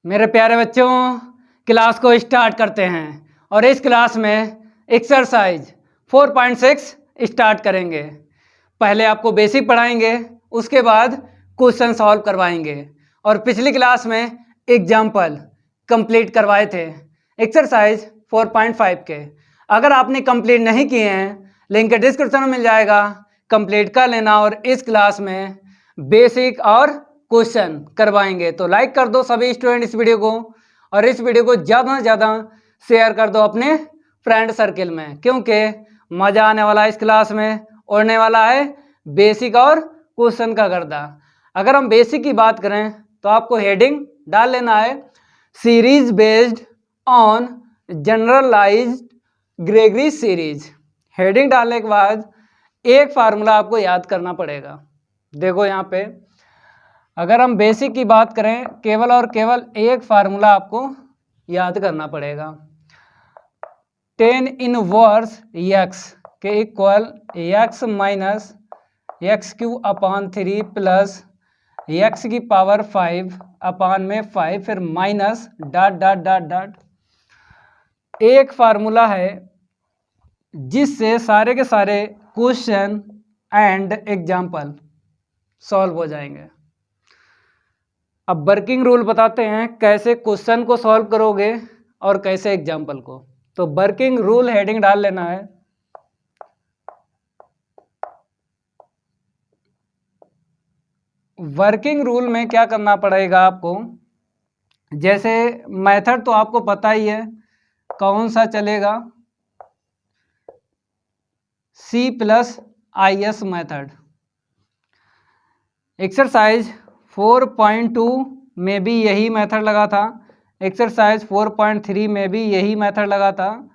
मेरे प्यारे बच्चों, क्लास को स्टार्ट करते हैं और इस क्लास में एक्सरसाइज 4.6 स्टार्ट करेंगे। पहले आपको बेसिक पढ़ाएंगे, उसके बाद क्वेश्चन सॉल्व करवाएंगे और पिछली क्लास में एग्जाम्पल कंप्लीट करवाए थे एक्सरसाइज 4.5 के। अगर आपने कंप्लीट नहीं किए हैं, लिंक डिस्क्रिप्शन में मिल जाएगा, कंप्लीट कर लेना। और इस क्लास में बेसिक और क्वेश्चन करवाएंगे, तो लाइक कर दो सभी स्टूडेंट इस वीडियो को, और इस वीडियो को ज़्यादा से ज़्यादा शेयर कर दो अपने फ्रेंड सर्किल में, क्योंकि मज़ा आने वाला है इस क्लास में। उड़ने वाला है बेसिक और क्वेश्चन का गर्दा। अगर हम बेसिक की बात करें तो आपको हेडिंग डाल लेना है series based on generalized Gregory series. Heading डालने के बाद एक फार्मूला आपको याद करना पड़ेगा। देखो यहाँ पे अगर हम बेसिक की बात करें, केवल और केवल एक फार्मूला आपको याद करना पड़ेगा। tan इनवर्स x के equal x minus x cube upon 3 plus x की पावर 5 अपान में 5 फिर minus dot dot dot dot. एक फार्मूला है जिससे सारे के सारे क्वेश्चन एंड एग्जाम्पल सॉल्व हो जाएंगे। अब वर्किंग रूल बताते हैं कैसे क्वेश्चन को सॉल्व करोगे और कैसे एग्जाम्पल को। तो वर्किंग रूल हेडिंग डाल लेना है वर्किंग रूल में क्या करना पड़ेगा आपको। जैसे मेथड तो आपको पता ही है कौन सा चलेगा, C+IS मेथड। एक्सरसाइज 4.2 में भी यही मेथड लगा था, एक्सरसाइज 4.3 में भी यही मेथड लगा था,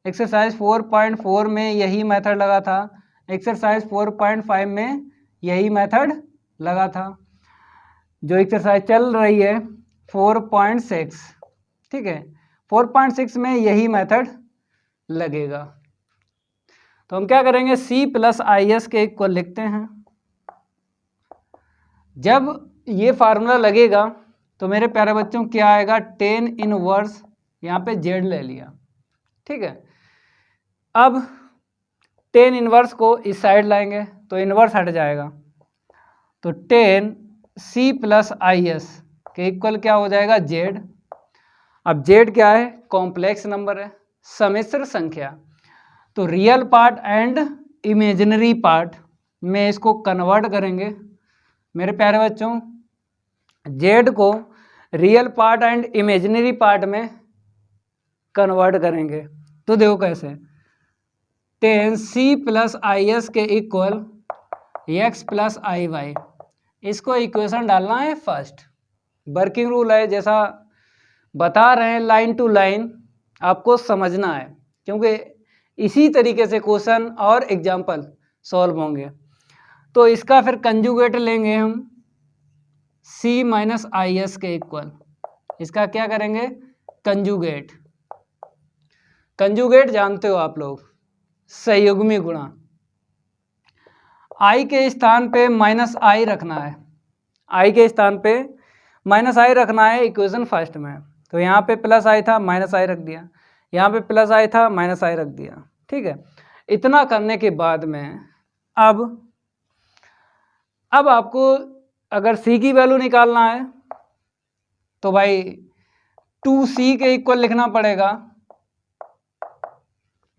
एक्सरसाइज 4.4 में यही मेथड लगा था, एक्सरसाइज 4.5 में यही मेथड लगा था। जो एक्सरसाइज चल रही है 4.6, ठीक है, 4.6 में यही मेथड लगेगा। तो हम क्या करेंगे, C+IS के इक्वल लिखते हैं। जब ये फार्मूला लगेगा तो मेरे प्यारे बच्चों क्या आएगा, tan इनवर्स, यहाँ पे z ले लिया, ठीक है। अब tan इनवर्स को इस साइड लाएंगे तो इनवर्स हट जाएगा, तो tan C+IS के इक्वल क्या हो जाएगा, z। अब z क्या है, कॉम्प्लेक्स नंबर है, सम्मिश्र संख्या। तो real part and imaginary part में इसको कन्वर्ट करेंगे। मेरे प्यारे बच्चों, z को real part and imaginary part में कन्वर्ट करेंगे तो देखो कैसे, tan C+IS के इक्वल x + iy। इसको इक्वेशन डालना है फर्स्ट। वर्किंग रूल है, जैसा बता रहे हैं लाइन टू लाइन आपको समझना है, क्योंकि इसी तरीके से क्वेश्चन और एग्जाम्पल सॉल्व होंगे। तो इसका फिर कंजुगेट लेंगे हम C-IS के इक्वल। इसका क्या करेंगे, कंजुगेट। कंजुगेट जानते हो आप लोग, संयुग्मी गुणा। i के स्थान पे -i रखना है, i के स्थान पे -i रखना है इक्वेशन फर्स्ट में। तो यहाँ पे +i था, -i रख दिया, यहाँ पे +i था, -i रख दिया, ठीक है। इतना करने के बाद में अब आपको अगर c की वैल्यू निकालना है तो भाई 2c के इक्वल लिखना पड़ेगा।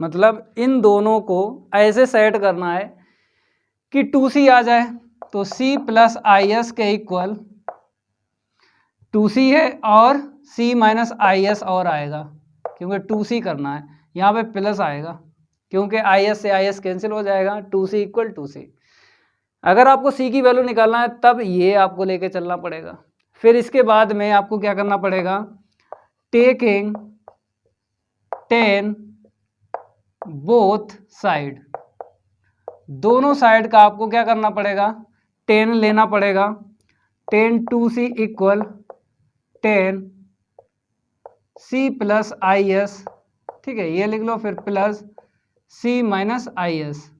मतलब इन दोनों को ऐसे सेट करना है कि 2c आ जाए, तो C+IS के इक्वल 2c है और C-IS और आएगा, क्योंकि 2c करना है। यहाँ पे प्लस आएगा क्योंकि IS से IS कैंसिल हो जाएगा, 2c = 2c। अगर आपको c की वैल्यू निकालना है तब ये आपको लेके चलना पड़ेगा। फिर इसके बाद में आपको क्या करना पड़ेगा, टेकिंग tan बोथ साइड, दोनों साइड का आपको क्या करना पड़ेगा, tan लेना पड़ेगा। tan 2c = tan C+IS, ठीक है, ये लिख लो, फिर प्लस C-IS।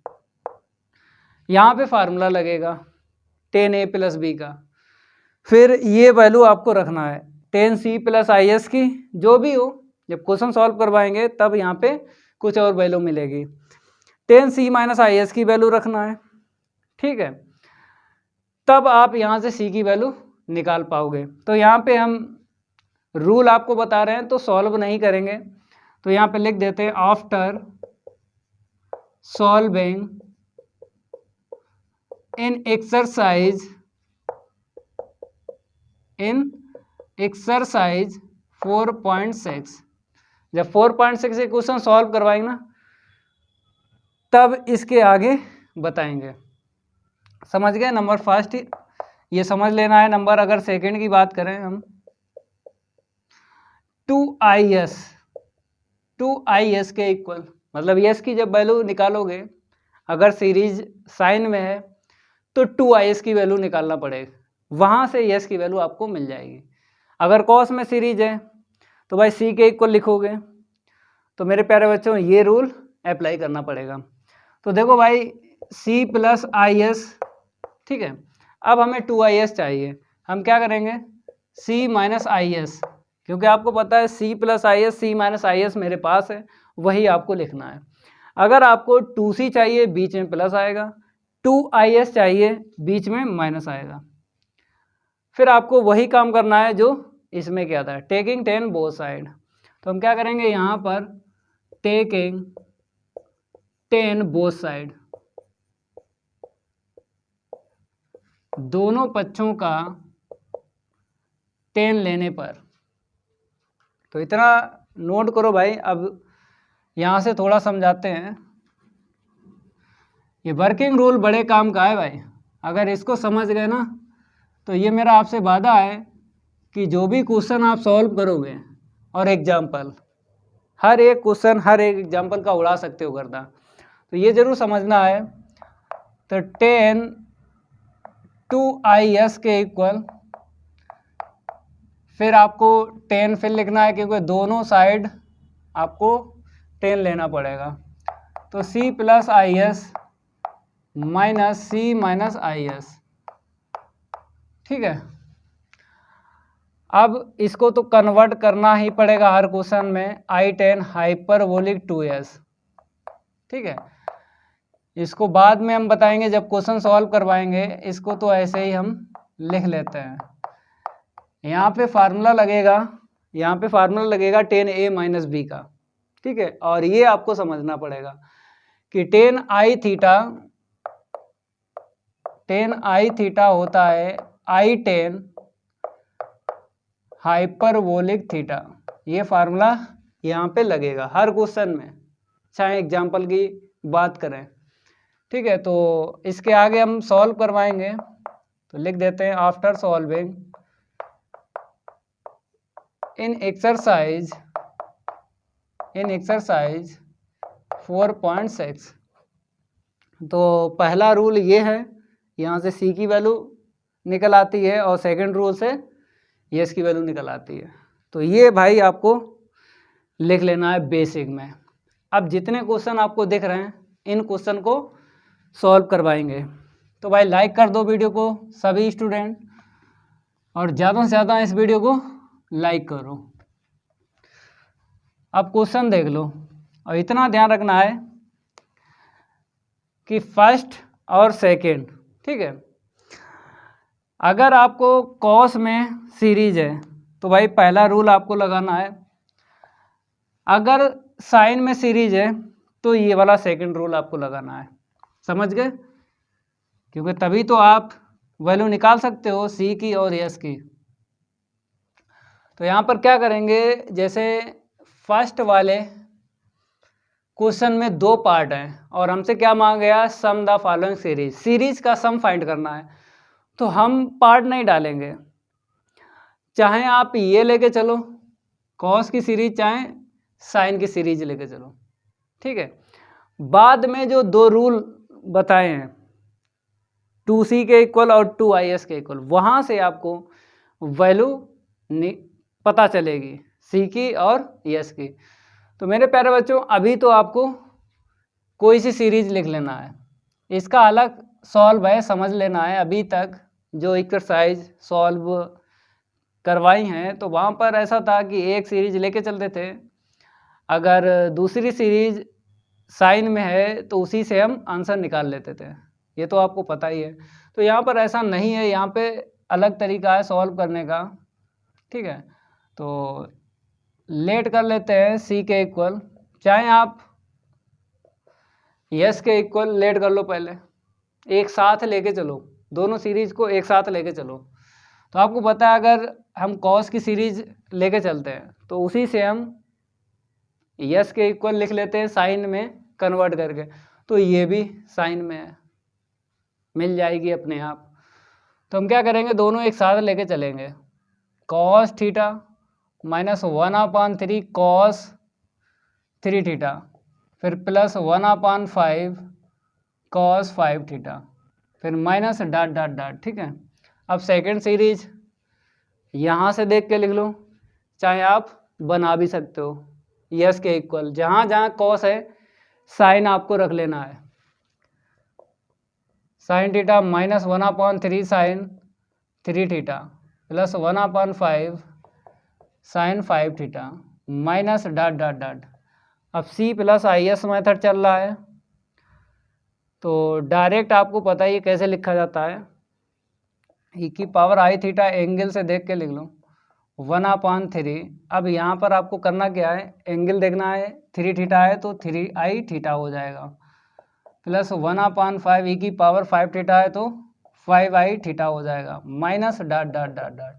यहाँ पे फार्मूला लगेगा tan a + b का। फिर ये वैल्यू आपको रखना है टेन सी प्लस आई एस की जो भी हो, जब क्वेश्चन सॉल्व करवाएंगे तब यहाँ पे कुछ और वैल्यू मिलेगी। Ten C minus I S की वैल्यू रखना है, ठीक है, तब आप यहाँ से सी की वैल्यू निकाल पाओगे। तो यहाँ पे हम रूल आपको बता रहे हैं तो सॉल्व नहीं करेंगे, तो यहाँ पे लिख देते हैं आफ्टर सॉल्विंग इन एक्सरसाइज 4.6। जब 4.6 से क्वेश्चन सॉल्व करवाएंगे ना तब इसके आगे बताएंगे। समझ गए? नंबर फर्स्ट ये समझ लेना है। नंबर अगर सेकंड की बात करें हम, 2is के इक्वल, मतलब यस की जब वैल्यू निकालोगे, अगर सीरीज साइन में है तो 2is की वैल्यू निकालना पड़ेगा, वहाँ से यस की वैल्यू आपको मिल जाएगी। अगर कॉस में सीरीज है तो भाई सी के इक्वल लिखोगे। तो मेरे प्यारे बच्चों ये रूल अप्लाई करना पड़ेगा। तो देखो भाई सी प्लस आई एस, ठीक है, अब हमें 2is चाहिए, हम क्या करेंगे, c माइनस आई एस, क्योंकि आपको पता है c plus I S, C minus I S मेरे पास है, वही आपको लिखना है। अगर आपको 2c चाहिए बीच में प्लस आएगा, 2is चाहिए बीच में माइनस आएगा। फिर आपको वही काम करना है जो इसमें क्या था, टेकिंग 10 बोथ साइड। तो हम क्या करेंगे यहाँ पर, टेकिंग 10 बोथ साइड, दोनों पक्षों का 10 लेने पर। तो इतना नोट करो भाई। अब यहाँ से थोड़ा समझाते हैं। ये वर्किंग रूल बड़े काम का है भाई, अगर इसको समझ गए ना तो ये मेरा आपसे वादा है कि जो भी क्वेश्चन आप सॉल्व करोगे और एग्जाम्पल, हर एक क्वेश्चन हर एक एग्जाम्पल का उड़ा सकते हो गर्दा, तो ये जरूर समझना है। तो 10 2is के इक्वल, फिर आपको 10 फिर लिखना है क्योंकि दोनों साइड आपको 10 लेना पड़ेगा। तो c plus I S minus C minus I S, ठीक है। अब इसको तो कन्वर्ट करना ही पड़ेगा हर क्वेश्चन में, I10 हाइपरबोलिक 2s, ठीक है। इसको बाद में हम बताएंगे जब क्वेश्चन सॉल्व करवाएंगे, इसको तो ऐसे ही हम लिख लेते हैं। यहाँ पे फार्मूला लगेगा, यहाँ पे फार्मूला लगेगा 10a माइनस बी का, ठीक है। और ये आपको समझना पड़ेगा कि 10i थीटा होता है I10 हाइपरबोलिक थीटा। ये फार्मूला यहाँ पे लगेगा हर क्वेश्चन में, चाहे एग्जाम्पल की बात करें, ठीक है। तो इसके आगे हम सॉल्व करवाएंगे, तो लिख देते हैं आफ्टर सॉल्विंग इन एक्सरसाइज 4.6। तो पहला रूल ये है, यहाँ से सी की वैल्यू निकल आती है और सेकंड रूल से यस की वैल्यू निकल आती है। तो ये भाई आपको लिख लेना है बेसिक में। अब जितने क्वेश्चन आपको दिख रहे हैं इन क्वेश्चन को सॉल्व करवाएंगे। तो भाई लाइक कर दो वीडियो को सभी स्टूडेंट, और ज़्यादा से ज़्यादा इस वीडियो को लाइक करो। अब क्वेश्चन देख लो, और इतना ध्यान रखना है कि फर्स्ट और सेकंड, ठीक है। अगर आपको कॉस में सीरीज है तो भाई पहला रूल आपको लगाना है, अगर साइन में सीरीज है तो ये वाला सेकंड रूल आपको लगाना है। समझ गए? क्योंकि तभी तो आप वैल्यू निकाल सकते हो सी की और एस की। तो यहाँ पर क्या करेंगे, जैसे फर्स्ट वाले क्वेश्चन में 2 पार्ट हैं और हमसे क्या मांगा गया, some the following series, series का सम फाइंड करना है। तो हम पार्ट नहीं डालेंगे, चाहे आप ये लेके चलो कॉस की सीरीज, चाहे साइन की सीरीज लेके चलो, ठीक है। बाद में जो 2 रूल बताए हैं 2c के इक्वल और 2is के इक्वल, वहाँ से आपको वैल्यू पता चलेगी सी की और यस की। तो मेरे प्यारे बच्चों अभी तो आपको कोई सी सीरीज लिख लेना है, इसका अलग सॉल्व है समझ लेना है। अभी तक जो एक्सरसाइज सॉल्व करवाई हैं तो वहाँ पर ऐसा था कि एक सीरीज लेके चलते थे, अगर दूसरी सीरीज साइन में है तो उसी से हम आंसर निकाल लेते थे, ये तो आपको पता ही है। तो यहाँ पर ऐसा नहीं है, यहाँ पे अलग तरीका है सॉल्व करने का, ठीक है। तो लेट कर लेते हैं सी के इक्वल, चाहे आप यस के इक्वल लेट कर लो, पहले एक साथ लेके चलो, दोनों सीरीज को एक साथ लेके चलो। तो आपको पता है अगर हम कॉस की सीरीज लेके चलते हैं तो उसी से हम यस के इक्वल लिख लेते हैं साइन में कन्वर्ट करके, तो ये भी साइन में है, मिल जाएगी अपने आप। तो हम क्या करेंगे, दोनों एक साथ लेके चलेंगे, cos theta minus 1/3 cos 3 theta, फिर प्लस 1/5 कॉस 5 थीटा, फिर माइनस डॉट डॉट डॉट, ठीक है। अब सेकंड सीरीज यहाँ से देख के लिख लो, चाहे आप बना भी सकते हो, यस के इक्वल जहाँ जहाँ कॉस है साइन आपको रख लेना है, sine theta minus 1/3 sine 3 theta plus 1/5 sine 5 theta minus dot dot dot. अब सी प्लस आई एस मेथड चल रहा है, तो डायरेक्ट आपको पता ही कैसे लिखा जाता है, ई की पावर आई थीटा एंगल से देख के लिख लो 1/3। अब यहाँ पर आपको करना क्या है, एंगल देखना है, 3 थीटा है तो 3i थीटा हो जाएगा, प्लस 1/5 ई की पावर 5 थीटा है तो 5i थीटा हो जाएगा, minus dot dot dot dot.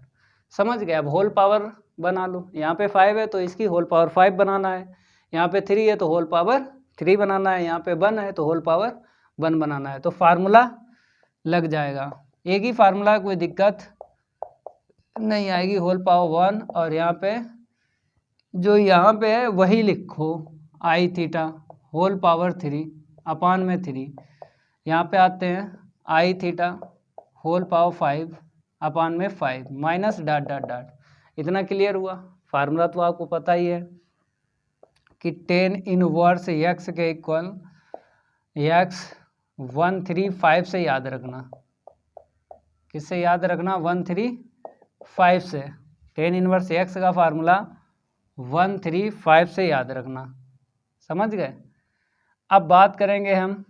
समझ गए। अब होल पावर बना लो, यहाँ पे 5 है तो इसकी होल पावर 5 बनाना है, यहाँ पे 3 है तो होल पावर 3 बनाना है, यहाँ पे 1 है तो होल पावर 1 बनाना है, तो फार्मूला लग जाएगा। एक ही फार्मूला, कोई दिक्कत नहीं आएगी, होल पावर 1, और यहाँ पे जो यहाँ पे है वही लिखो, आई थीटा होल पावर 3 अपान में 3, यहाँ पे आते हैं आई थीटा होल पावर 5 अपान में 5 माइनस डॉट डॉट डॉट। इतना क्लियर हुआ। फार्मूला तो आपको पता ही है कि टेन इनवर्स एक्स के इक्वल एक्स 135 से याद रखना, किससे याद रखना, 135 से। टेन इनवर्स एक्स का फार्मूला 135 से याद रखना, समझ गए। अब बात करेंगे हम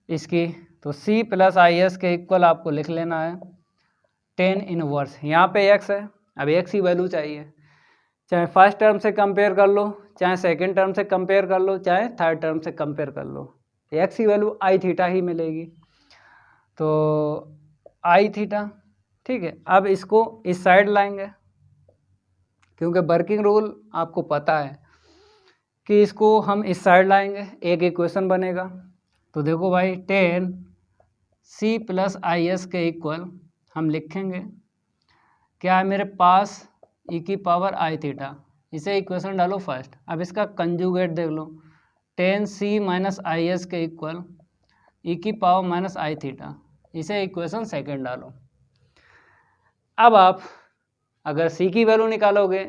इसकी, तो c प्लस आई एस के इक्वल आपको लिख लेना है टेन इनवर्स, यहाँ पे x है, अब x की वैल्यू चाहिए, चाहे फर्स्ट टर्म से कंपेयर कर लो, चाहे सेकंड टर्म से कंपेयर कर लो, चाहे थर्ड टर्म से कंपेयर कर लो, x की वैल्यू आई थीटा ही मिलेगी, तो आई थीटा, ठीक है। अब इसको इस साइड लाएंगे, क्योंकि वर्किंग रूल आपको पता है कि इसको हम इस साइड लाएंगे, एक इक्वेशन बनेगा। तो देखो भाई, then C plus I S के इक्वल हम लिखेंगे, क्या है मेरे पास, ई की पावर आई थीटा, इसे इक्वेशन डालो फर्स्ट। अब इसका कंजुगेट देख लो, then C minus I S के इक्वल ई की पावर माइनस आई थीटा, इसे इक्वेशन सेकेंड डालो। अब आप अगर सी की वैल्यू निकालोगे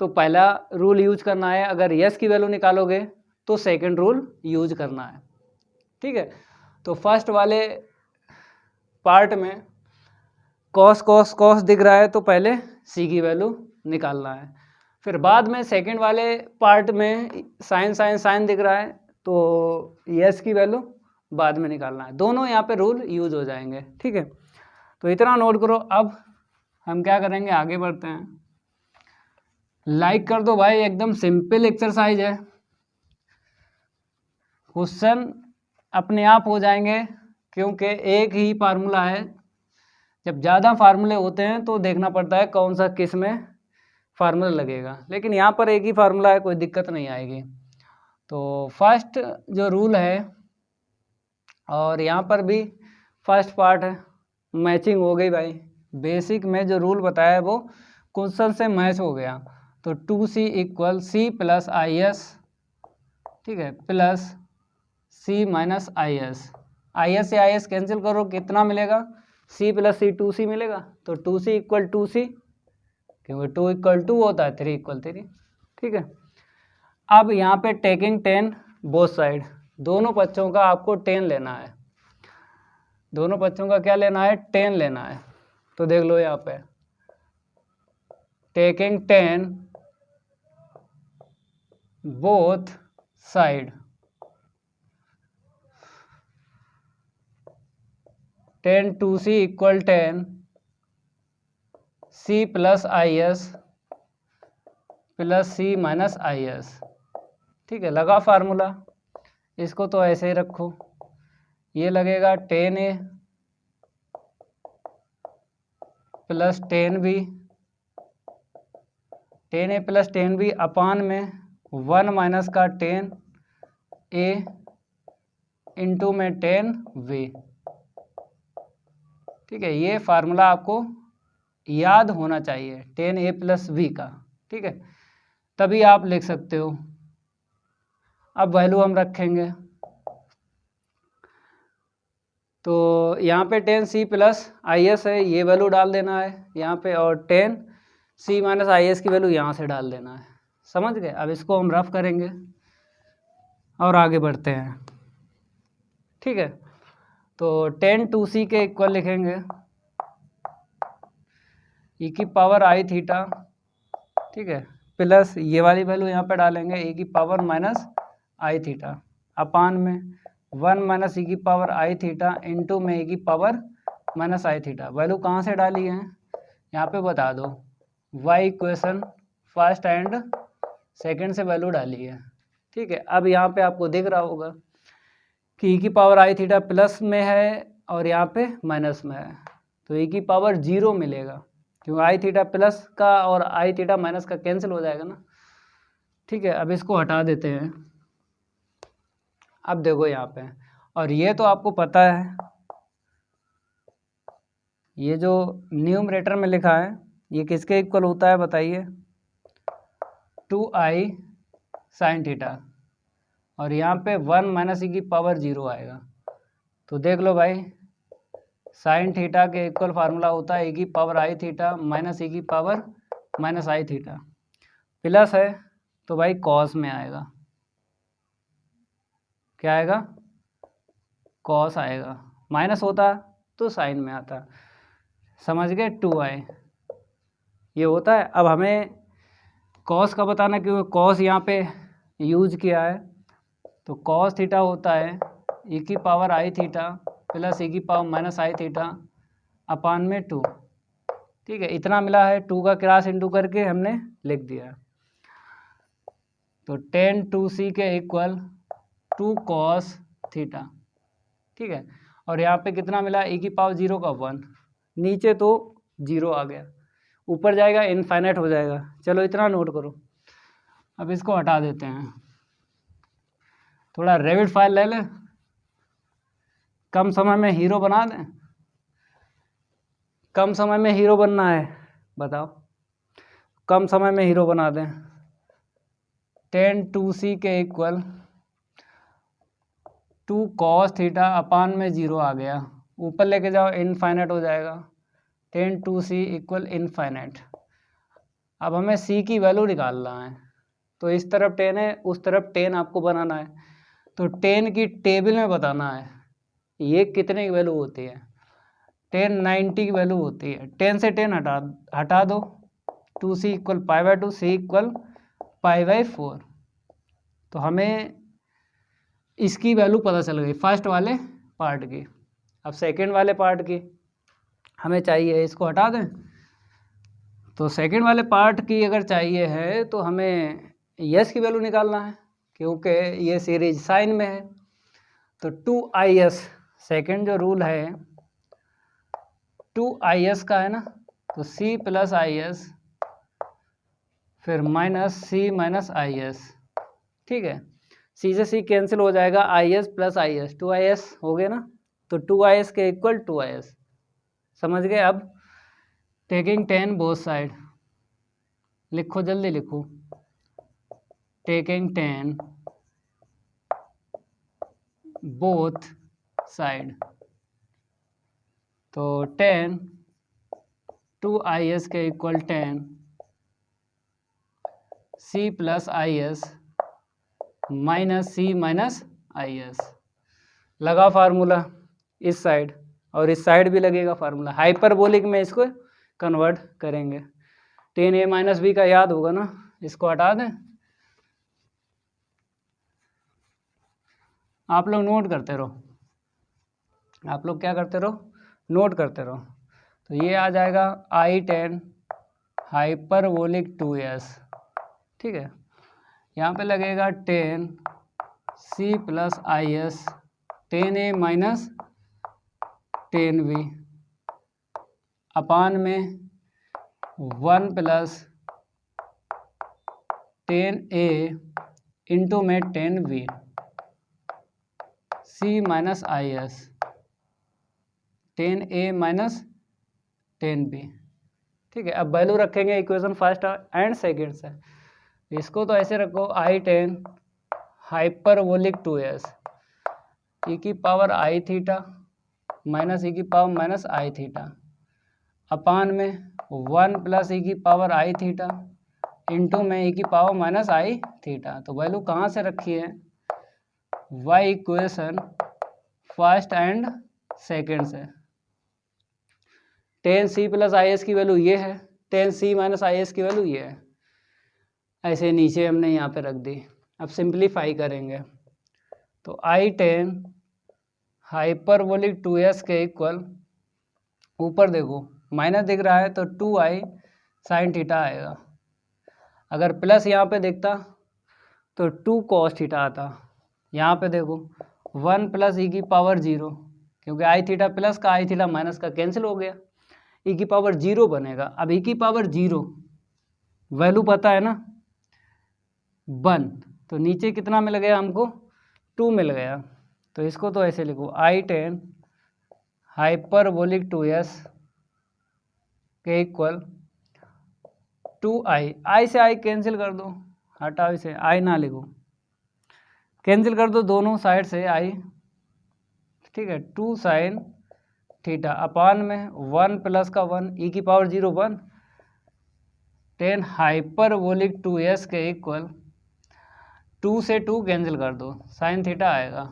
तो पहला रूल यूज करना है, अगर यस की वैल्यू निकालोगे तो सेकंड रूल यूज करना है, ठीक है। तो फर्स्ट वाले पार्ट में कॉस कॉस कॉस दिख रहा है तो पहले सी की वैल्यू निकालना है, फिर बाद में सेकंड वाले पार्ट में साइन साइन साइन दिख रहा है तो यस की वैल्यू बाद में निकालना है, दोनों यहाँ पे रूल यूज हो जाएंगे, ठीक है। तो इतना नोट करो। अब हम क्या करेंगे, आगे बढ़ते हैं। लाइक कर दो भाई, एकदम सिंपल एक्सरसाइज है, क्वेश्चन अपने आप हो जाएंगे, क्योंकि एक ही फार्मूला है। जब ज़्यादा फार्मूले होते हैं तो देखना पड़ता है कौन सा किस में फार्मूला लगेगा, लेकिन यहाँ पर एक ही फार्मूला है, कोई दिक्कत नहीं आएगी। तो फर्स्ट जो रूल है, और यहाँ पर भी फर्स्ट पार्ट है, मैचिंग हो गई भाई, बेसिक में जो रूल बताया है वो क्वेश्चन से मैच हो गया। तो 2c इक्वल सी प्लस आई एस, ठीक है, plus C minus I S, I S से आई एस कैंसिल करो, कितना मिलेगा, c प्लस सी 2c मिलेगा, तो 2c इक्वल 2c, क्योंकि 2 इक्वल 2 होता है, 3 इक्वल 3, ठीक है। अब यहाँ पे टेकिंग 10 बोथ साइड, दोनों पक्षों का आपको 10 लेना है, दोनों पक्षों का क्या लेना है, 10 लेना है। तो देख लो यहाँ पे taking 10 both side, 10 2c equal 10 c plus I S plus C minus I S. ठीक है, लगा फार्मूला। इसको तो ऐसे ही रखो, ये लगेगा 10a plus 10b, 10a plus 10b अपान में 1 माइनस का 10a इंटू में 10v। ठीक है, ये फार्मूला आपको याद होना चाहिए 10a प्लस v का। ठीक है, तभी आप लिख सकते हो। अब वैल्यू हम रखेंगे, तो यहाँ पे 10c प्लस आई एस है, ये वैल्यू डाल देना है यहाँ पे, और 10c माइनस आई एस की वैल्यू यहाँ से डाल देना है। समझ गए? अब इसको हम रफ करेंगे और आगे बढ़ते हैं। ठीक है, तो 10 2c के इक्वल लिखेंगे e की पावर आई थीटा, ठीक है, प्लस ये वाली वैल्यू यहाँ पे डालेंगे e की power minus I theta upon में 1 माइनस ई की पावर आई थीटा इंटू में e की power minus I theta. Value कहाँ से डाली है यहाँ पे बता दो, y equation first and second से वैल्यू डाली है। ठीक है, अब यहाँ पे आपको दिख रहा होगा कि e की पावर आई थीटा प्लस में है और यहाँ पे माइनस में है, तो e की पावर 0 मिलेगा, क्योंकि आई थीटा प्लस का और आई थीटा माइनस का कैंसिल हो जाएगा ना। ठीक है, अब इसको हटा देते हैं। अब देखो यहाँ पे, और ये तो आपको पता है, ये जो न्यूमरेटर में लिखा है ये किसके इक्वल होता है बताइए, 2i साइन थीटा, और यहाँ पे 1 माइनस ई की पावर 0 आएगा। तो देख लो भाई, साइन थीटा के इक्वल फार्मूला होता है e की पावर आई थीटा माइनस ई की power minus I theta, plus है तो भाई कॉस में आएगा, क्या आएगा, कॉस आएगा, माइनस होता तो साइन में आता। समझ गए? 2i ये होता है। अब हमें कॉस का बताना, क्योंकि कॉस यहाँ पे यूज किया है, तो कॉस थीटा होता है e की power I theta plus e की power minus I theta upon में 2। ठीक है, इतना मिला है, 2 का क्रॉस इंटू करके हमने लिख दिया। तो 10 2c के इक्वल 2 कॉस थीटा। ठीक है, और यहाँ पे कितना मिला, e की पावर 0 का 1, नीचे तो 0 आ गया, ऊपर जाएगा इनफाइनाइट हो जाएगा। चलो इतना नोट करो। अब इसको हटा देते हैं, थोड़ा रेविड फाइल ले लें, कम समय में हीरो बना दें। कम समय में हीरो बनना है, बताओ, कम समय में हीरो बना दें। 10 2c के इक्वल 2 कॉस थीटा अपान में 0 आ गया, ऊपर लेके जाओ इनफाइनाइट हो जाएगा, 10 2c इक्वल इनफाइनाइट। अब हमें c की वैल्यू निकालना है, तो इस तरफ 10 है, उस तरफ 10 आपको बनाना है, तो 10 की टेबल में बताना है ये कितने की वैल्यू होती है। 10 90 की वैल्यू होती है, 10 से 10 हटा दो, 2c equal pi by 2, c equal pi by 4। तो हमें इसकी वैल्यू पता चल गई फर्स्ट वाले पार्ट की। अब सेकंड वाले पार्ट की हमें चाहिए, इसको हटा दें। तो सेकंड वाले पार्ट की अगर चाहिए है तो हमें यस की वैल्यू निकालना है, क्योंकि ये सीरीज साइन में है। तो 2is सेकंड जो रूल है 2is का है ना, तो c प्लस आई एस फिर minus c minus I S. ठीक है, c से c कैंसिल हो जाएगा, आई S plus I S, 2is हो गया ना, तो 2is के इक्वल 2is। समझ गए? अब टेकिंग 10 बोथ साइड, लिखो जल्दी लिखो, टेकिंग 10 बोथ साइड, तो 10 2is के equal 10 c plus I S minus c minus I S. लगा फार्मूला इस साइड, और इस साइड भी लगेगा फार्मूला, हाइपरबोलिक में इसको कन्वर्ट करेंगे। 10a माइनस बी का याद होगा ना, इसको हटा दें। आप लोग नोट करते रहो, आप लोग क्या करते रहो, नोट करते रहो। तो ये आ जाएगा I10 हाइपरबोलिक 2s, ठीक है। यहाँ पे लगेगा 10c plus IS 10a minus 10b अपान में 1 प्लस 10a इंटू में 10b c minus IS 10a minus 10b, ठीक है। अब वैल्यू रखेंगे इक्वेशन फर्स्ट एंड सेकेंड से। इसको तो ऐसे रखो I10 हाइपरबोलिक 2s e की power I theta minus e की power minus I theta upon में 1 प्लस e की पावर I थीटा इंटू में e की पावर माइनस I थीटा। तो वैल्यू कहाँ से रखी है, y equation first and second से। 10c प्लस IS की वैल्यू ये है, 10c माइनस IS की वैल्यू ये है, ऐसे नीचे हमने यहाँ पे रख दी। अब सिंप्लीफाई करेंगे तो I10 हाइपरबोलिक 2s के इक्वल, ऊपर देखो माइनस दिख रहा है तो 2i साइन थीटा आएगा। अगर प्लस यहाँ पे देखता तो 2 कॉस थीटा आता। यहाँ पे देखो 1 प्लस e की पावर 0, क्योंकि आई थीटा प्लस का आई थीटा माइनस का कैंसिल हो गया, e की पावर 0 बनेगा। अब e की पावर 0 वैल्यू पता है ना 1, तो नीचे कितना मिल गया हमको, 2 मिल गया। तो इसको तो ऐसे लिखो I10 हाइपरबोलिक 2s के इक्वल 2i, i से i कैंसिल कर दो, हटाओ इसे, i ना लिखो, कैंसिल कर दो दोनों साइड से i, ठीक है। 2 साइन थीटा अपान में 1 प्लस का 1 e की पावर 0 1, 10 हाइपरबोलिक 2s के इक्वल 2 से 2 कैंसिल कर दो, साइन थीटा आएगा।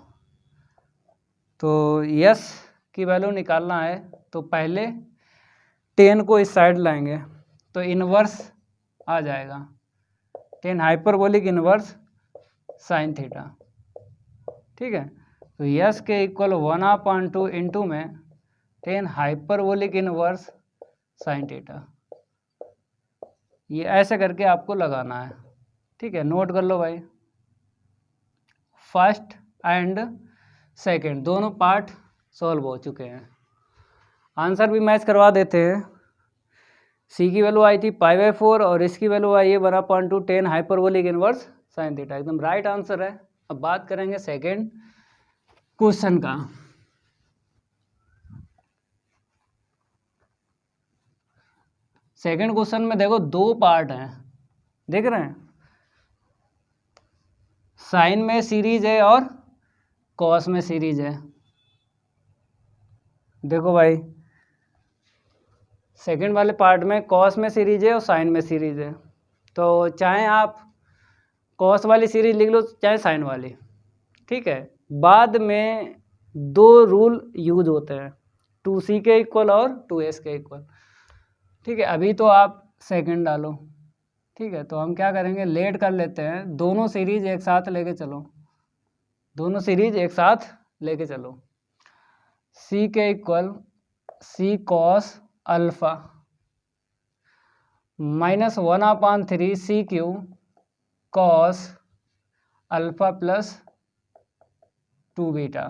तो यस की वैल्यू निकालना है तो पहले 10 को इस साइड लाएंगे तो इनवर्स आ जाएगा, 10 हाइपरबोलिक इनवर्स साइन थीटा, ठीक है। तो यस के इक्वल 1/2 इंटू में 10 हाइपरबोलिक इनवर्स साइन थीटा। ये ऐसे करके आपको लगाना है, ठीक है। नोट कर लो भाई, फर्स्ट एंड सेकंड दोनों पार्ट सॉल्व हो चुके हैं। आंसर भी मैच करवा देते हैं। सी की वैल्यू आई थी π/4 और इसकी वैल्यू आई है 1/2 10 हाइपरबोलिक इनवर्स साइन थीटा, एकदम राइट आंसर है। अब बात करेंगे सेकंड क्वेश्चन का। सेकंड क्वेश्चन में देखो 2 पार्ट हैं, देख रहे हैं, साइन में सीरीज है और कॉस में सीरीज है। देखो भाई सेकंड वाले पार्ट में कॉस में सीरीज है और साइन में सीरीज है, तो चाहे आप कॉस वाली सीरीज लिख लो चाहे साइन वाली, ठीक है। बाद में 2 रूल यूज होते हैं, 2c के इक्वल और 2s के इक्वल, ठीक है। अभी तो आप सेकंड डालो, ठीक है। तो हम क्या करेंगे, लेट कर लेते हैं, दोनों सीरीज एक साथ लेके चलो, दोनों सीरीज एक साथ लेके चलो। c के equal c cos alpha minus 1/3 c Q cos alpha plus 2 beta,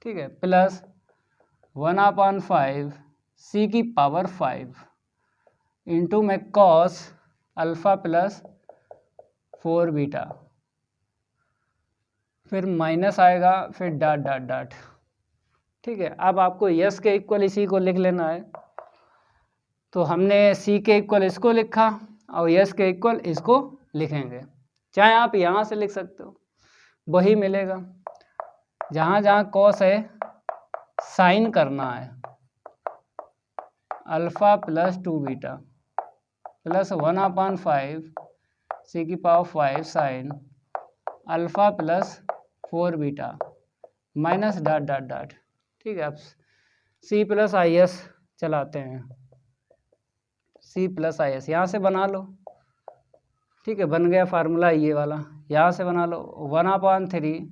ठीक है, प्लस 1/5 c की पावर 5 इंटू में कॉस अल्फा प्लस 4 बीटा, फिर माइनस आएगा, फिर डॉट डॉट डॉट, ठीक है। अब आपको यस के इक्वल इसी को लिख लेना है, तो हमने सी के इक्वल इसको लिखा और यस के इक्वल इसको लिखेंगे। चाहे आप यहाँ से लिख सकते हो, वही मिलेगा। जहाँ जहाँ कॉस है साइन करना है, अल्फा प्लस 2 बीटा प्लस 1/5 सी की power 5 sine alpha plus 4 beta minus dot dot dot, ठीक है। अब सी प्लस आई एस चलाते हैं, सी प्लस आई एस, यहाँ से बना लो, ठीक है, बन गया फार्मूला ये वाला, यहाँ से बना लो 1/3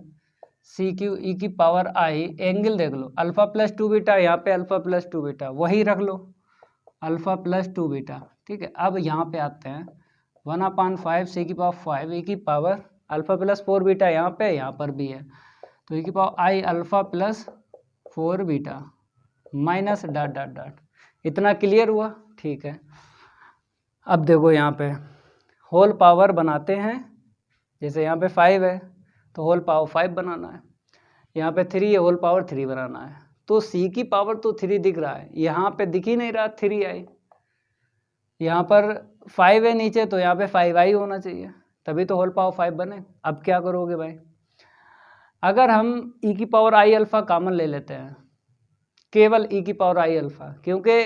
सी क्यू ई की पावर आई, एंगल देख लो अल्फा प्लस 2 बीटा, यहाँ पे अल्फा प्लस 2 बीटा वही रख लो, अल्फा प्लस 2 बीटा, ठीक है। अब यहाँ पे आते हैं 1/5 सी की पावर 5 ई की पावर अल्फा प्लस 4 बीटा, यहाँ पर भी है, तो ई की power I alpha plus 4 beta minus dot dot dot, इतना क्लियर हुआ, ठीक है। अब देखो यहाँ पे होल पावर बनाते हैं, जैसे यहाँ पे 5 है तो होल पावर 5 बनाना है, यहाँ पे 3 है होल पावर 3 बनाना है, तो c की पावर तो 3 दिख रहा है, यहाँ पे दिख ही नहीं रहा 3 आई, यहाँ पर 5 है नीचे, तो यहाँ पे 5 आई होना चाहिए, तभी तो होल पावर 5 बने। अब क्या करोगे भाई, अगर हम e की पावर आई अल्फा कॉमन ले लेते हैं, केवल e की पावर आई अल्फा, क्योंकि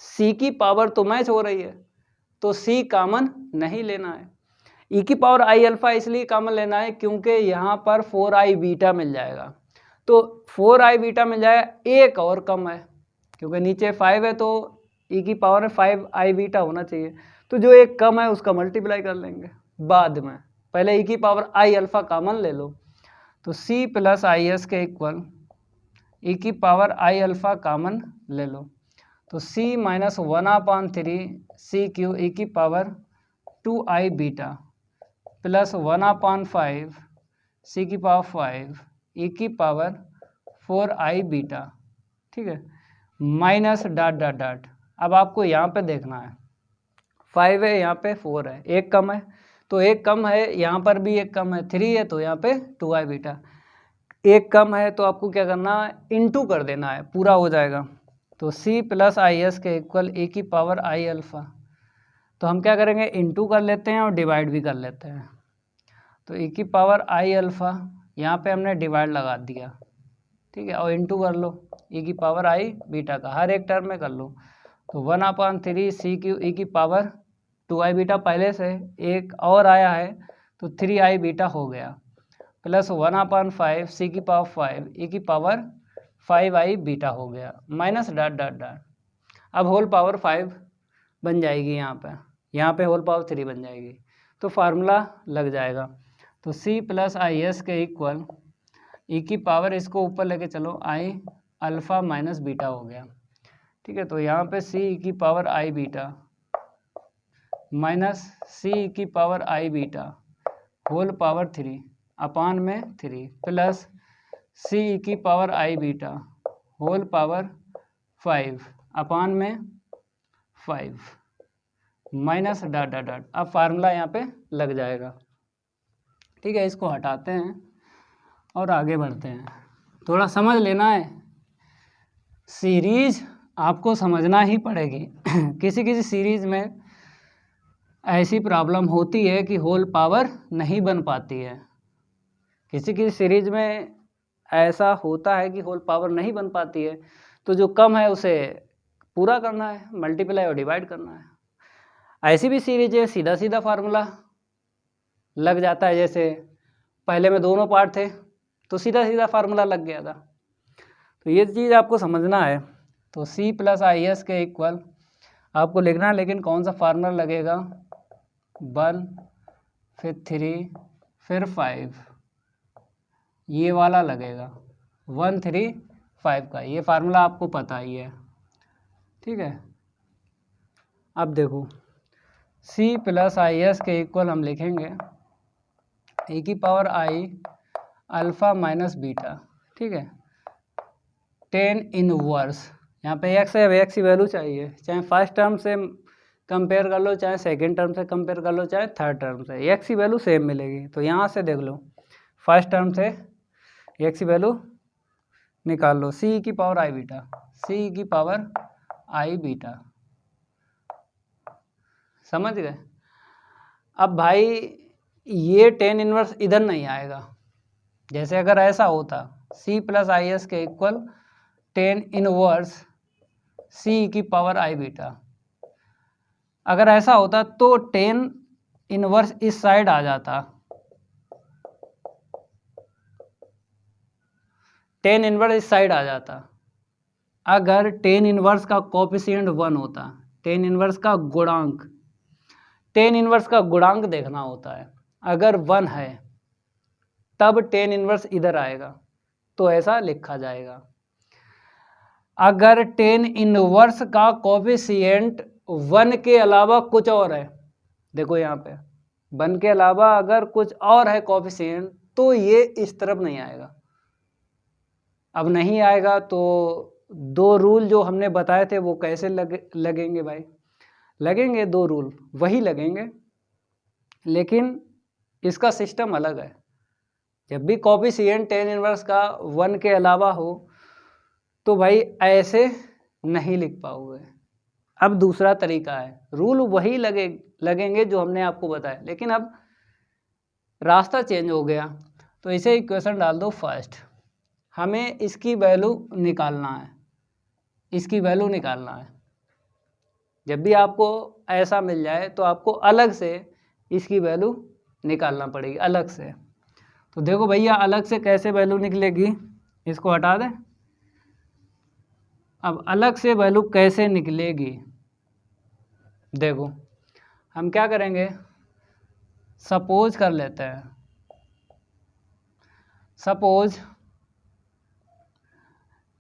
c की पावर तो मैच हो रही है, तो c कॉमन नहीं लेना है। e की पावर आई अल्फा इसलिए कॉमन लेना है क्योंकि यहाँ पर 4i बीटा मिल जाएगा, तो 4i बीटा मिल जाएगा, एक और कम है क्योंकि नीचे 5 है, तो e की पावर में 5i बीटा होना चाहिए, तो जो एक कम है उसका मल्टीप्लाई कर लेंगे बाद में, पहले e की पावर आई अल्फा कॉमन ले लो, तो c प्लस आई एस के इक्वल e की पावर आई अल्फा कॉमन ले लो, तो c minus 1/3 C cube E की पावर 2i बीटा प्लस 1/5 सी की पावर 5 ई की पावर 4i बीटा, ठीक है, माइनस डॉट डॉट डॉट। अब आपको यहाँ पे देखना है 5 है, यहाँ पे 4 है, एक कम है, तो एक कम है, यहाँ पर भी एक कम है, 3 है तो यहाँ पे 2i बीटा, एक कम है तो आपको क्या करना है, इनटू कर देना है, पूरा हो जाएगा, तो c प्लस आई एस के इक्वल e की पावर आई अल्फा, तो हम क्या करेंगे, इनटू कर लेते हैं और डिवाइड भी कर लेते हैं, तो e की पावर आई अल्फा यहाँ पे हमने डिवाइड लगा दिया, ठीक है, और इनटू कर लो e की पावर आई बीटा का, हर एक टर्म में कर लो, तो 1/3 सी क्यू ई की पावर 2i बीटा पहले से एक और आया है तो 3i बीटा हो गया, प्लस 1/5 सी की पावर 5 ई की पावर 5i बीटा हो गया, माइनस डॉट डॉट डॉट। अब होल पावर 5 बन जाएगी, यहाँ पे होल पावर 3 बन जाएगी, तो फार्मूला लग जाएगा, तो c प्लस आई एस के इक्वल e की पावर, इसको ऊपर लेके चलो, आई अल्फ़ा माइनस बीटा हो गया, ठीक है, तो यहाँ पे c e की पावर आई बीटा माइनस c e की पावर आई बीटा होल पावर 3 अपान में 3 प्लस c e की पावर आई बीटा होल पावर 5 अपान में 5 माइनस डॉट डॉट डॉट। अब फार्मूला यहाँ पे लग जाएगा, ठीक है, इसको हटाते हैं और आगे बढ़ते हैं, थोड़ा समझ लेना है, सीरीज आपको समझना ही पड़ेगी किसी किसी सीरीज में ऐसी प्रॉब्लम होती है कि होल पावर नहीं बन पाती है, किसी किसी सीरीज में ऐसा होता है कि होल पावर नहीं बन पाती है, तो जो कम है उसे पूरा करना है, मल्टीप्लाई और डिवाइड करना है। ऐसी भी सीरीज है सीधा सीधा फार्मूला लग जाता है, जैसे पहले में दोनों पार्ट थे तो सीधा सीधा फार्मूला लग गया था, तो ये चीज़ आपको समझना है। तो c प्लस आई एस के इक्वल आपको लिखना है, लेकिन कौन सा फार्मूला लगेगा, 1 फिर 3 फिर 5, ये वाला लगेगा 1 3 5 का, ये फार्मूला आपको पता ही है, ठीक है। अब देखो c प्लस आई एस के इक्वल हम लिखेंगे e की power I alpha minus beta, ठीक है, 10 इनवर्स, यहाँ पे x है, x की वैल्यू चाहिए, चाहे फर्स्ट टर्म से कंपेयर कर लो, चाहे सेकंड टर्म से कंपेयर कर लो, चाहे थर्ड टर्म से, x की वैल्यू सेम मिलेगी। तो यहाँ से देख लो फर्स्ट टर्म से x की वैल्यू निकाल लो, c की पावर आई बीटा, c की पावर आई बीटा, समझ गए। अब भाई ये 10 इनवर्स इधर नहीं आएगा, जैसे अगर ऐसा होता c प्लस आई एस के इक्वल 10 इनवर्स c की पावर आई बीटा, अगर ऐसा होता तो 10 इनवर्स इस साइड आ जाता, 10 इनवर्स इस साइड आ जाता, अगर 10 इनवर्स का कोएफिशिएंट 1 होता, टेन इनवर्स का गुणांक, टेन इनवर्स का गुणांक देखना होता है। अगर 1 है तब टेन इनवर्स इधर आएगा, तो ऐसा लिखा जाएगा। अगर टेन इनवर्स का कोफिशिएंट 1 के अलावा कुछ और है, देखो यहाँ पे 1 के अलावा अगर कुछ और है कोफिशिएंट, तो ये इस तरफ नहीं आएगा। अब नहीं आएगा तो 2 रूल जो हमने बताए थे वो कैसे लगेंगे भाई? लगेंगे 2 रूल वही लगेंगे, लेकिन इसका सिस्टम अलग है। जब भी कोफिशिएंट टेन इनवर्स का 1 के अलावा हो तो भाई ऐसे नहीं लिख पाओगे। अब दूसरा तरीका है, रूल वही लगेंगे जो हमने आपको बताया, लेकिन अब रास्ता चेंज हो गया। तो इसे इक्वेशन डाल दो फर्स्ट, हमें इसकी वैल्यू निकालना है, इसकी वैल्यू निकालना है। जब भी आपको ऐसा मिल जाए तो आपको अलग से इसकी वैल्यू निकालना पड़ेगी, अलग से। तो देखो भैया अलग से कैसे वैल्यू निकलेगी, इसको हटा दें। अब अलग से वैल्यू कैसे निकलेगी, देखो हम क्या करेंगे, सपोज कर लेते हैं, सपोज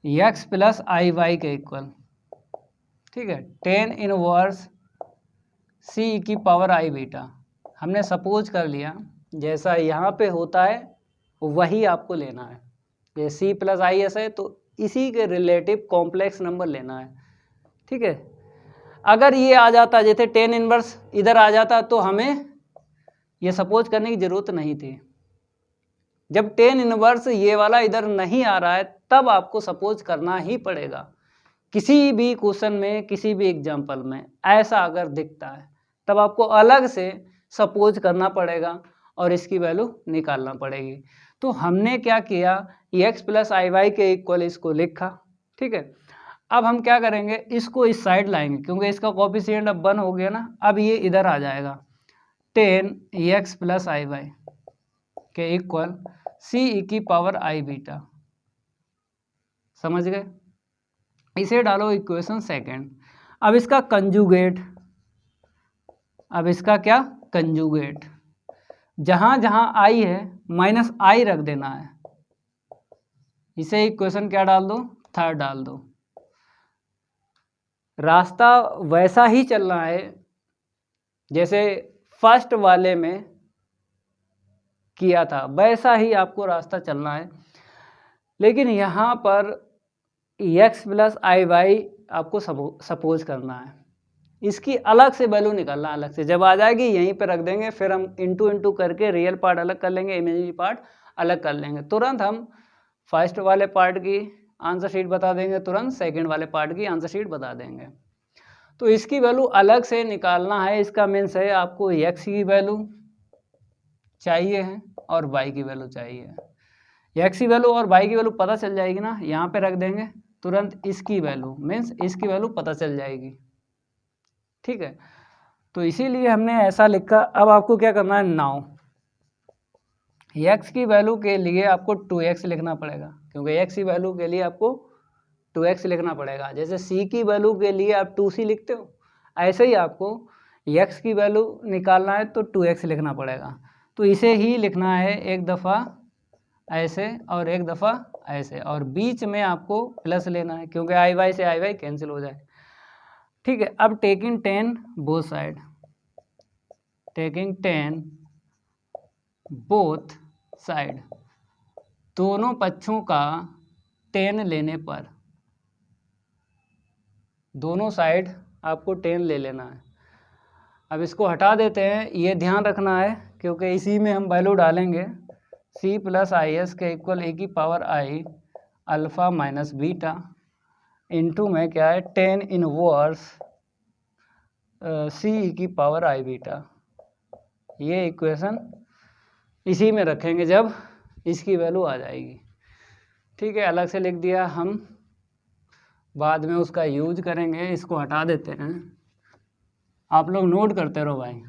x प्लस आई वाई के इक्वल, ठीक है, टेन इनवर्स c की पावर आई बीटा। हमने सपोज कर लिया, जैसा यहाँ पे होता है वही आपको लेना है। ये c प्लस आई एस है तो इसी के रिलेटिव कॉम्प्लेक्स नंबर लेना है, ठीक है। अगर ये आ जाता, जैसे टेन इनवर्स इधर आ जाता, तो हमें ये सपोज करने की ज़रूरत नहीं थी। जब टेन इनवर्स ये वाला इधर नहीं आ रहा है तब आपको सपोज करना ही पड़ेगा। किसी भी क्वेश्चन में, किसी भी एग्जाम्पल में ऐसा अगर दिखता है तब आपको अलग से सपोज करना पड़ेगा और इसकी वैल्यू निकालना पड़ेगी। तो हमने क्या किया, x प्लस आई वाई के इक्वल इसको लिखा, ठीक है। अब हम क्या करेंगे, इसको इस साइड लाएंगे क्योंकि इसका कोफिशिएंट अब 1 हो गया ना। अब ये इधर आ जाएगा, टेन x प्लस आई वाई के इक्वल c e की पावर आई बीटा। समझ गए? इसे डालो इक्वेशन सेकेंड। अब इसका कंजुगेट, अब इसका क्या कंजुगेट, जहां जहां आई है माइनस आई रख देना है। इसे इक्वेशन क्या डाल दो, थर्ड डाल दो। रास्ता वैसा ही चलना है जैसे फर्स्ट वाले में किया था, वैसा ही आपको रास्ता चलना है। लेकिन यहाँ पर x प्लस आई वाई आपको सपोज करना है, इसकी अलग से वैल्यू निकालना, अलग से। जब आ जाएगी यहीं पे रख देंगे, फिर हम इंटू इंटू करके रियल पार्ट अलग कर लेंगे, इमेजिनरी पार्ट अलग कर लेंगे। तुरंत हम फर्स्ट वाले पार्ट की आंसर शीट बता देंगे, तुरंत सेकंड वाले पार्ट की आंसर शीट बता देंगे। तो इसकी वैल्यू अलग से निकालना है। इसका मीन्स है आपको x की वैल्यू चाहिए है और y की वैल्यू चाहिए। x की वैल्यू और y की वैल्यू पता चल जाएगी ना, यहाँ पे रख देंगे, तुरंत इसकी वैल्यू मीन्स इसकी वैल्यू पता चल जाएगी, ठीक है। तो इसीलिए हमने ऐसा लिखा। अब आपको क्या करना है, नाउ x की वैल्यू के लिए आपको 2x लिखना पड़ेगा, क्योंकि x की वैल्यू के लिए आपको 2x लिखना पड़ेगा। जैसे c की वैल्यू के लिए आप 2c लिखते हो, ऐसे ही आपको x की वैल्यू निकालना है तो 2x लिखना पड़ेगा। तो इसे ही लिखना है एक दफ़ा ऐसे और एक दफ़ा ऐसे, और बीच में आपको प्लस लेना है क्योंकि आई वाई से आई वाई कैंसिल हो जाए, ठीक है। अब taking 10 both side, taking 10 both side, दोनों पक्षों का 10 लेने पर, दोनों साइड आपको 10 ले लेना है। अब इसको हटा देते हैं, ये ध्यान रखना है क्योंकि इसी में हम वैल्यू डालेंगे, c प्लस आई एस के इक्वल ए की power I alpha minus beta into में क्या है 10 इनवर्स c e की पावर आई बीटा। ये इक्वेशन इसी में रखेंगे जब इसकी वैल्यू आ जाएगी, ठीक है। अलग से लिख दिया, हम बाद में उसका यूज करेंगे। इसको हटा देते हैं, आप लोग नोट करते रहो भाई,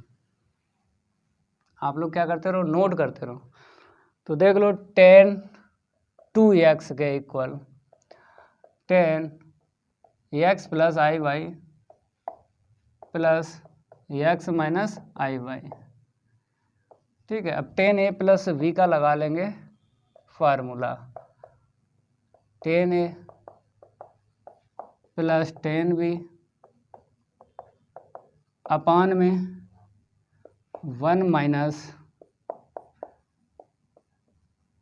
आप लोग क्या करते रहो, नोट करते रहो। तो देख लो 10 2x के इक्वल 10 x प्लस आई वाई प्लस एक्स माइनस आई वाई। ठीक है, अब 10a प्लस v का लगा लेंगे फार्मूला। 10a प्लस 10v अपान में 1 माइनस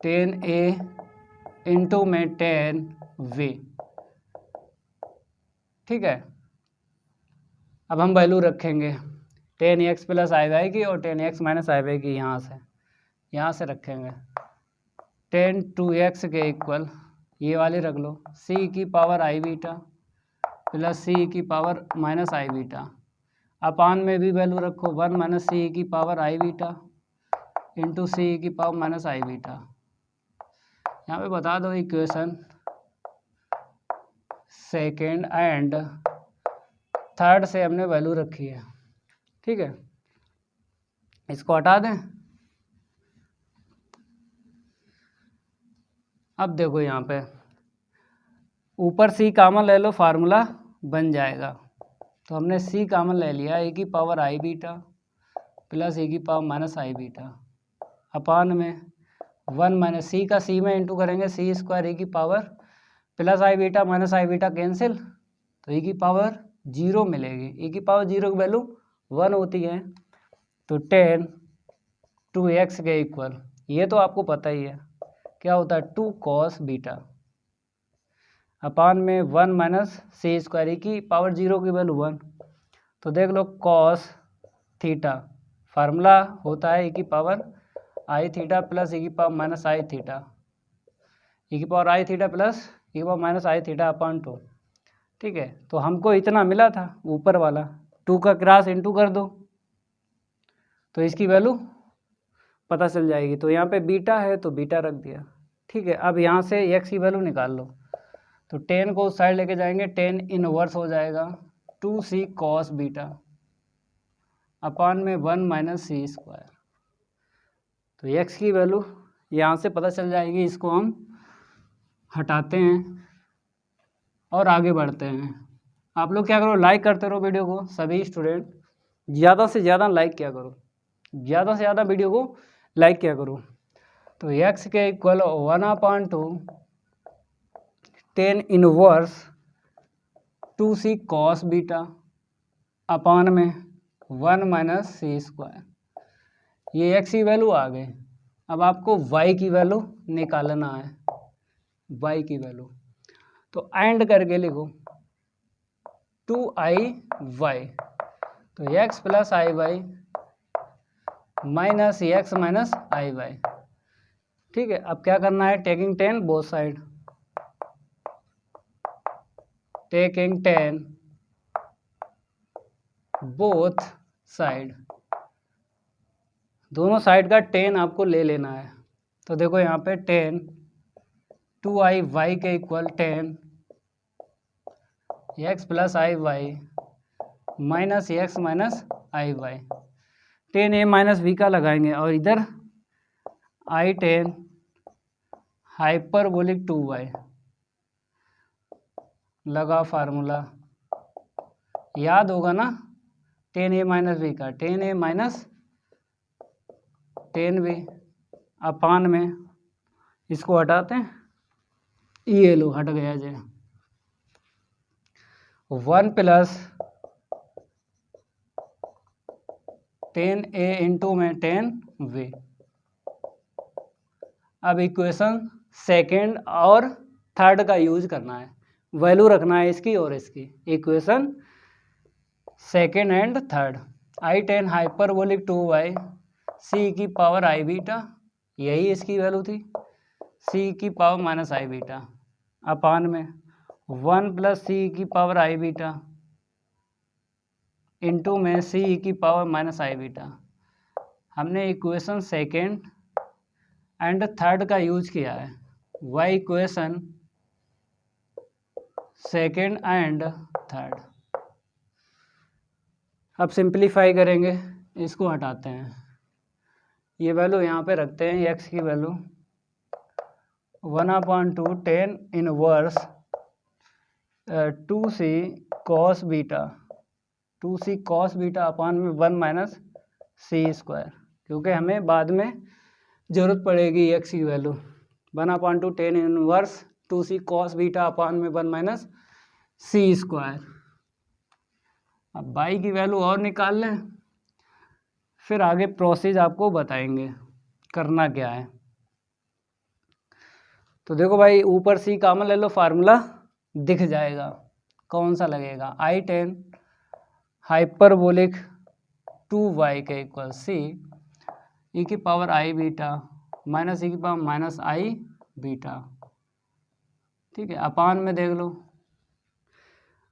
10a इंटू में 10v। ठीक है, अब हम वैल्यू रखेंगे 10x प्लस आई वाई की और 10x माइनस आई वाई की यहाँ से रखेंगे। 10 2x के इक्वल ये वाले रख लो, c की पावर आई बीटा प्लस c की पावर माइनस आई बीटा अपान में भी वैल्यू रखो 1 माइनस सी की पावर आई बीटा इंटू सी की पावर माइनस आई बीटा। यहाँ पे बता दो इक्वेशन सेकेंड एंड थर्ड से हमने वैल्यू रखी है। ठीक है, इसको हटा दें। अब देखो यहाँ पे ऊपर सी कॉमन ले लो, फार्मूला बन जाएगा। तो हमने सी कॉमन ले लिया, ए की पावर आई बीटा प्लस ए की पावर माइनस आई बीटा अपान में 1 माइनस सी का सी में इंटू करेंगे सी स्क्वायर ए की power plus i beta minus I beta cancel, तो ए की पावर 0 मिलेगी। ए की पावर 0 की वैल्यू 1 होती है। तो 10 2x के इक्वल, ये तो आपको पता ही है क्या होता है, 2 cos बीटा अपान में 1 माइनस सी स्क्वायर ए की पावर 0 की वैल्यू 1। तो देख लो cos थीटा फार्मूला होता है ए की पावर आई थीटा प्लस ए की पावर माइनस आई थीटा, ए की पावर आई थीटा प्लस ए की power minus I theta upon 2। ठीक है, तो हमको इतना मिला था ऊपर वाला, 2 का क्रॉस इंटू कर दो तो इसकी वैल्यू पता चल जाएगी। तो यहाँ पे बीटा है तो बीटा रख दिया। ठीक है, अब यहाँ से x की वैल्यू निकाल लो। तो 10 को उस साइड लेके जाएंगे, 10 इनवर्स हो जाएगा 2c cos बीटा अपान में 1 माइनस सी स्क्वायर। तो x की वैल्यू यहाँ से पता चल जाएगी। इसको हम हटाते हैं और आगे बढ़ते हैं। आप लोग क्या करो, लाइक करते रहो वीडियो को। सभी स्टूडेंट ज़्यादा से ज़्यादा लाइक किया करो, ज़्यादा से ज़्यादा वीडियो को लाइक किया करो। तो x के equal 1/2 10 inverse 2c cos beta अपान में 1 माइनस सी स्क्वायर। ये x की वैल्यू आ गई। अब आपको y की वैल्यू निकालना है, y की वैल्यू। तो एंड करके लिखो 2i y, तो x प्लस आई वाई माइनस एक्स माइनस आई वाई। ठीक है, अब क्या करना है, taking 10 both side, taking 10 both side, दोनों साइड का 10 आपको ले लेना है। तो देखो यहाँ पे 10 2i y के इक्वल 10 एक्स प्लस आई वाई माइनस एक्स माइनस आई वाई। 10a माइनस v का लगाएंगे और इधर i10 हाइपरबोलिक 2y लगा फार्मूला, याद होगा ना 10a माइनस v का, 10a माइनस 10v अपान में इसको हटाते हैं, ये लो हट गया जे 1 प्लस 10a इंटू में 10v। अब इक्वेशन सेकेंड और थर्ड का यूज करना है, वैल्यू रखना है इसकी और इसकी। Equation second and third, i10 hyperbolic 2y c की पावर आई बीटा, यही इसकी वैल्यू थी, c की पावर माइनस आई बीटा अपान में 1 प्लस सी की पावर आई बीटा इंटू में c की पावर माइनस आई बीटा। हमने इक्वेशन सेकेंड एंड थर्ड का यूज किया है, y equation second and third. अब सिंप्लीफाई करेंगे, इसको हटाते हैं, ये वैल्यू यहाँ पे रखते हैं, x की value 1/2 10 inverse 2c cos beta 2c cos beta अपान में 1 माइनस सी स्क्वायर, क्योंकि हमें बाद में ज़रूरत पड़ेगी एक्स की value. 1/2 tan inverse 2c cos beta अपान में 1 माइनस सी स्क्वायर। अब बाई की वैल्यू और निकाल लें, फिर आगे प्रोसेस आपको बताएंगे करना क्या है। तो देखो भाई, ऊपर सी कॉमन ले लो, फार्मूला दिख जाएगा। कौन सा लगेगा? आई टेन हाइपरबोलिक 2y के इक्वल सी ई की पावर आई बीटा माइनस ई की पावर माइनस आई बीटा। ठीक है, अपान में देख लो,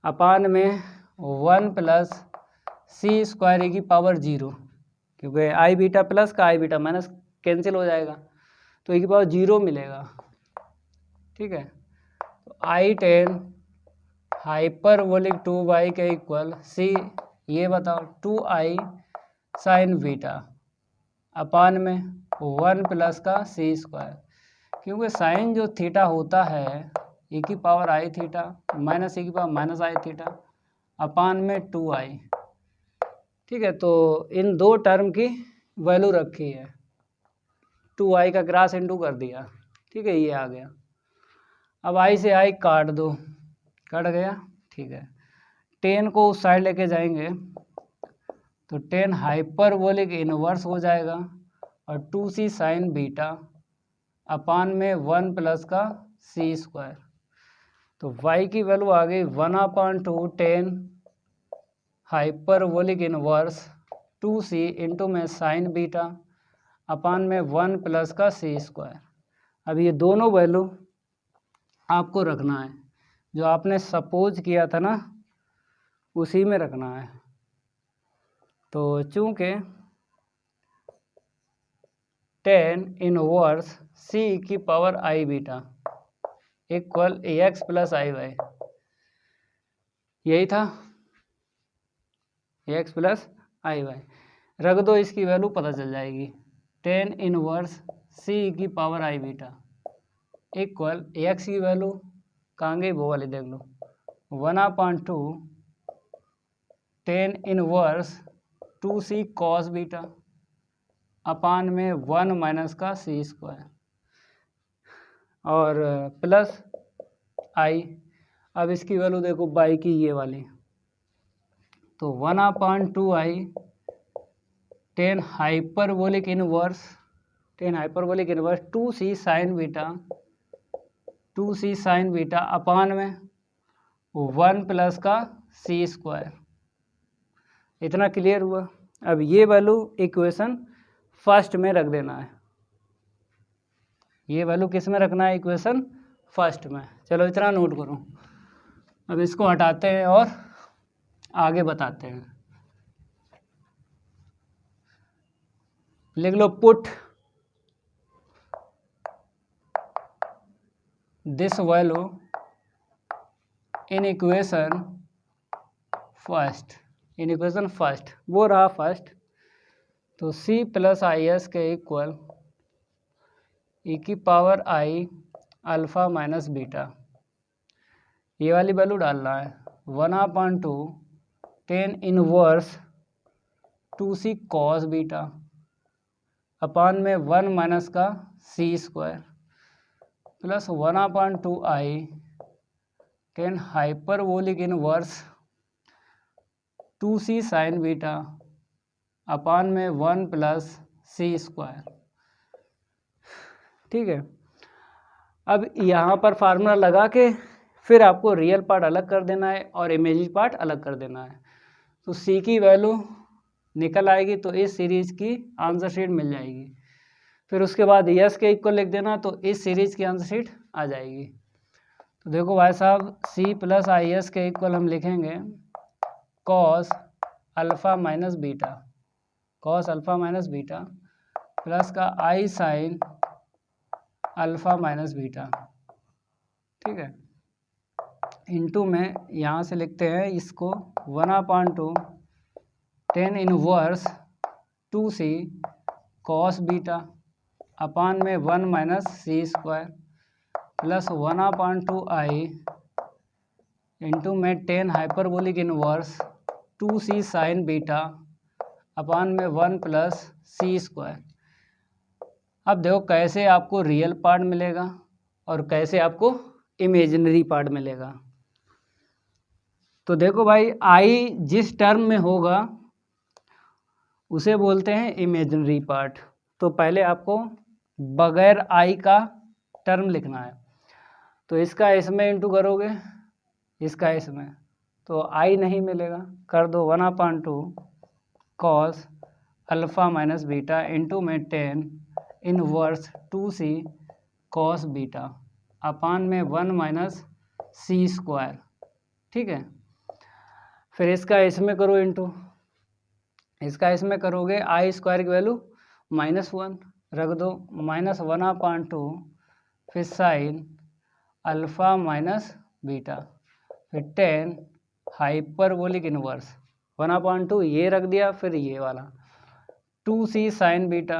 अपान में 1 प्लस सी स्क्वायर ई की पावर 0, क्योंकि आई बीटा प्लस का आई बीटा माइनस कैंसिल हो जाएगा, तो ई की पावर 0 मिलेगा। ठीक है, तो आई टेन हाइपरबोलिक 2y के इक्वल सी, ये बताओ 2i साइन बीटा अपान में 1 प्लस का सी स्क्वायर, क्योंकि साइन जो थीटा होता है ई की पावर आई थीटा माइनस ई की power minus I theta upon में 2i। ठीक है, तो इन दो टर्म की वैल्यू रखी है, 2i का क्रॉस इनटू कर दिया। ठीक है, ये आ गया। अब आई से आई काट दो, कट गया। ठीक है, 10 को उस साइड लेके जाएंगे तो 10 हाइपरबोलिक इनवर्स हो जाएगा और 2c साइन बीटा अपान में 1 प्लस का सी स्क्वायर। तो y की वैल्यू आ गई 1/2 10 हाइपरबोलिक इनवर्स 2c इंटू में साइन बीटा अपान में 1 प्लस का सी स्क्वायर। अब ये दोनों वैल्यू आपको रखना है, जो आपने सपोज किया था ना उसी में रखना है। तो चूँकि 10 इनवर्स सी की पावर आई बीटा इक्वल एक्स प्लस आई वाई, यही था, एक्स प्लस आई वाई रख दो, इसकी वैल्यू पता चल जाएगी। 10 इनवर्स सी की पावर आई बीटा इक्वल एक्स की वैल्यू कहाँ गई, वो वाली देख लो, 1/2 10 इनवर्स 2c कॉस बीटा अपान में 1 माइनस का सी स्क्वायर और प्लस आई। अब इसकी वैल्यू देखो बाई की, ये वाली, तो 1/2 आई 10 hyperbolic inverse 2c sine beta 2c sine beta अपान में 1 प्लस का सी स्क्वायर। इतना क्लियर हुआ। अब ये वैल्यू इक्वेशन फर्स्ट में रख देना है, ये वैल्यू किस में रखना है, इक्वेशन फर्स्ट में। चलो इतना नोट करो। अब इसको हटाते हैं और आगे बताते हैं। लिख लो, put this value in equation first, in equation first, वो रहा फर्स्ट। तो c प्लस आई एस के इक्वल ई की power I alpha minus beta, ये वाली वैल्यू डालना है। 1/2 10 इनवर्स 2c कॉस बीटा अपान में 1 माइनस का सी स्क्वायर प्लस 1/2 आई 10 hyperbolic inverse 2c sine beta अपान में 1 प्लस सी स्क्वायर। ठीक है, अब यहाँ पर फार्मूला लगा के फिर आपको रियल पार्ट अलग कर देना है और इमेजिनरी पार्ट अलग कर देना है। तो सी की वैल्यू निकल आएगी तो इस सीरीज़ की आंसर शीट मिल जाएगी। फिर उसके बाद यस के इक्वल लिख देना तो इस सीरीज़ की आंसर शीट आ जाएगी। तो देखो भाई साहब, सी प्लस आई एस के इक्वल हम लिखेंगे cos alpha minus beta, cos alpha minus beta plus का आई साइन अल्फ़ा माइनस बीटा। ठीक है, इनटू में यहाँ से लिखते हैं इसको 1/2 10 इनवर्स 2c कॉस बीटा अपान में 1 माइनस सी स्क्वायर प्लस 1/2 आई इंटू में 10 hyperbolic inverse 2c sine beta अपान में 1 प्लस सी स्क्वायर। अब देखो कैसे आपको रियल पार्ट मिलेगा और कैसे आपको इमेजिनरी पार्ट मिलेगा। तो देखो भाई, आई जिस टर्म में होगा उसे बोलते हैं इमेजिनरी पार्ट। तो पहले आपको बगैर आई का टर्म लिखना है। तो इसका इसमें इंटू करोगे, इसका इसमें, तो आई नहीं मिलेगा। कर दो 1/2 cos alpha minus beta into में 10 इनवर्स 2c कॉस बीटा अपान में 1 माइनस सी स्क्वायर। ठीक है, फिर इसका इसमें करो इंटू, इसका इसमें करोगे आई स्क्वायर की वैल्यू -1 रख दो, -1/2 फिर साइन अल्फ़ा माइनस बीटा फिर 10 हाइपरबोलिक इनवर्स 1/2 ये रख दिया, फिर ये वाला 2c साइन बीटा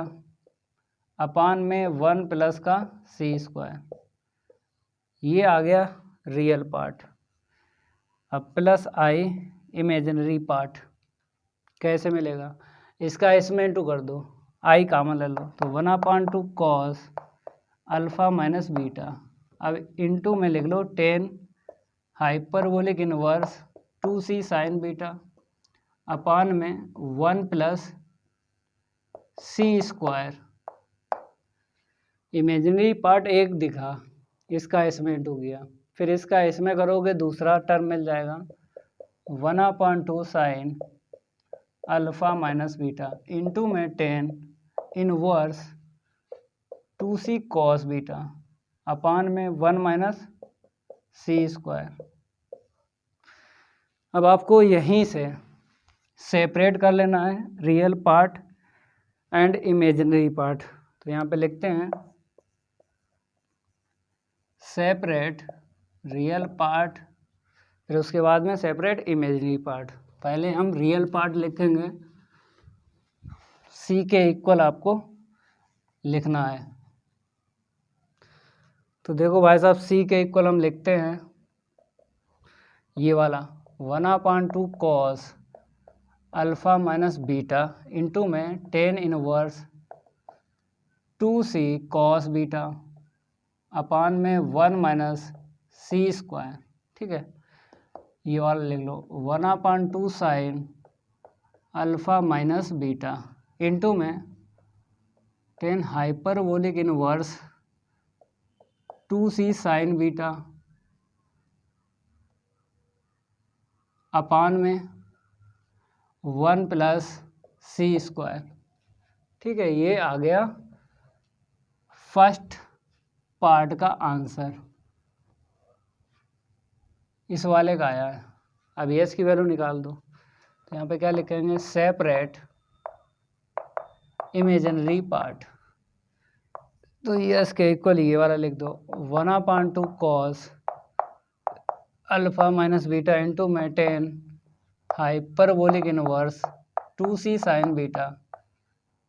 अपान में 1 प्लस का सी स्क्वायर। ये आ गया रियल पार्ट। अब प्लस आई इमेजिनरी पार्ट कैसे मिलेगा, इसका इसमें इंटू कर दो, आई कामन ले लो, तो 1/2 कॉस अल्फ़ा माइनस बीटा। अब इंटू में लिख लो 10 hyperbolic inverse 2c sine beta अपान में 1 plus C square. Imaginary part एक दिखा, इसका इसमें इंटू किया, फिर इसका इसमें करोगे दूसरा टर्म मिल जाएगा 1/2 sine alpha minus beta into में 10 इनवर्स 2c कॉस बीटा अपान में 1 माइनस सी स्क्वायर। अब आपको यहीं से सेपरेट कर लेना है real part and imaginary part. तो यहाँ पे लिखते हैं सेपरेट रियल पार्ट, फिर उसके बाद में सेपरेट इमेजिनरी पार्ट। पहले हम रियल पार्ट लिखेंगे, c के इक्वल आपको लिखना है। तो देखो भाई साहब, c के इक्वल हम लिखते हैं ये वाला 1/2 cos alpha minus beta into में 10 इनवर्स 2c कॉस बीटा अपान में 1 माइनस सी स्क्वायर। ठीक है, ये वाला लिख लो 1/2 sine alpha minus beta into में 10 hyperbolic inverse 2c sine beta अपान में 1 प्लस सी स्क्वायर। ठीक है, ये आ गया फर्स्ट पार्ट का आंसर, इस वाले का आया है। अब यस की वैल्यू निकाल दो, तो यहाँ पे क्या लिखेंगे सेपरेट इमेजिनरी पार्ट। तो यस के इक्वल ये वाला लिख दो 1/2 cos alpha minus beta into में 10 hyperbolic inverse 2c sine beta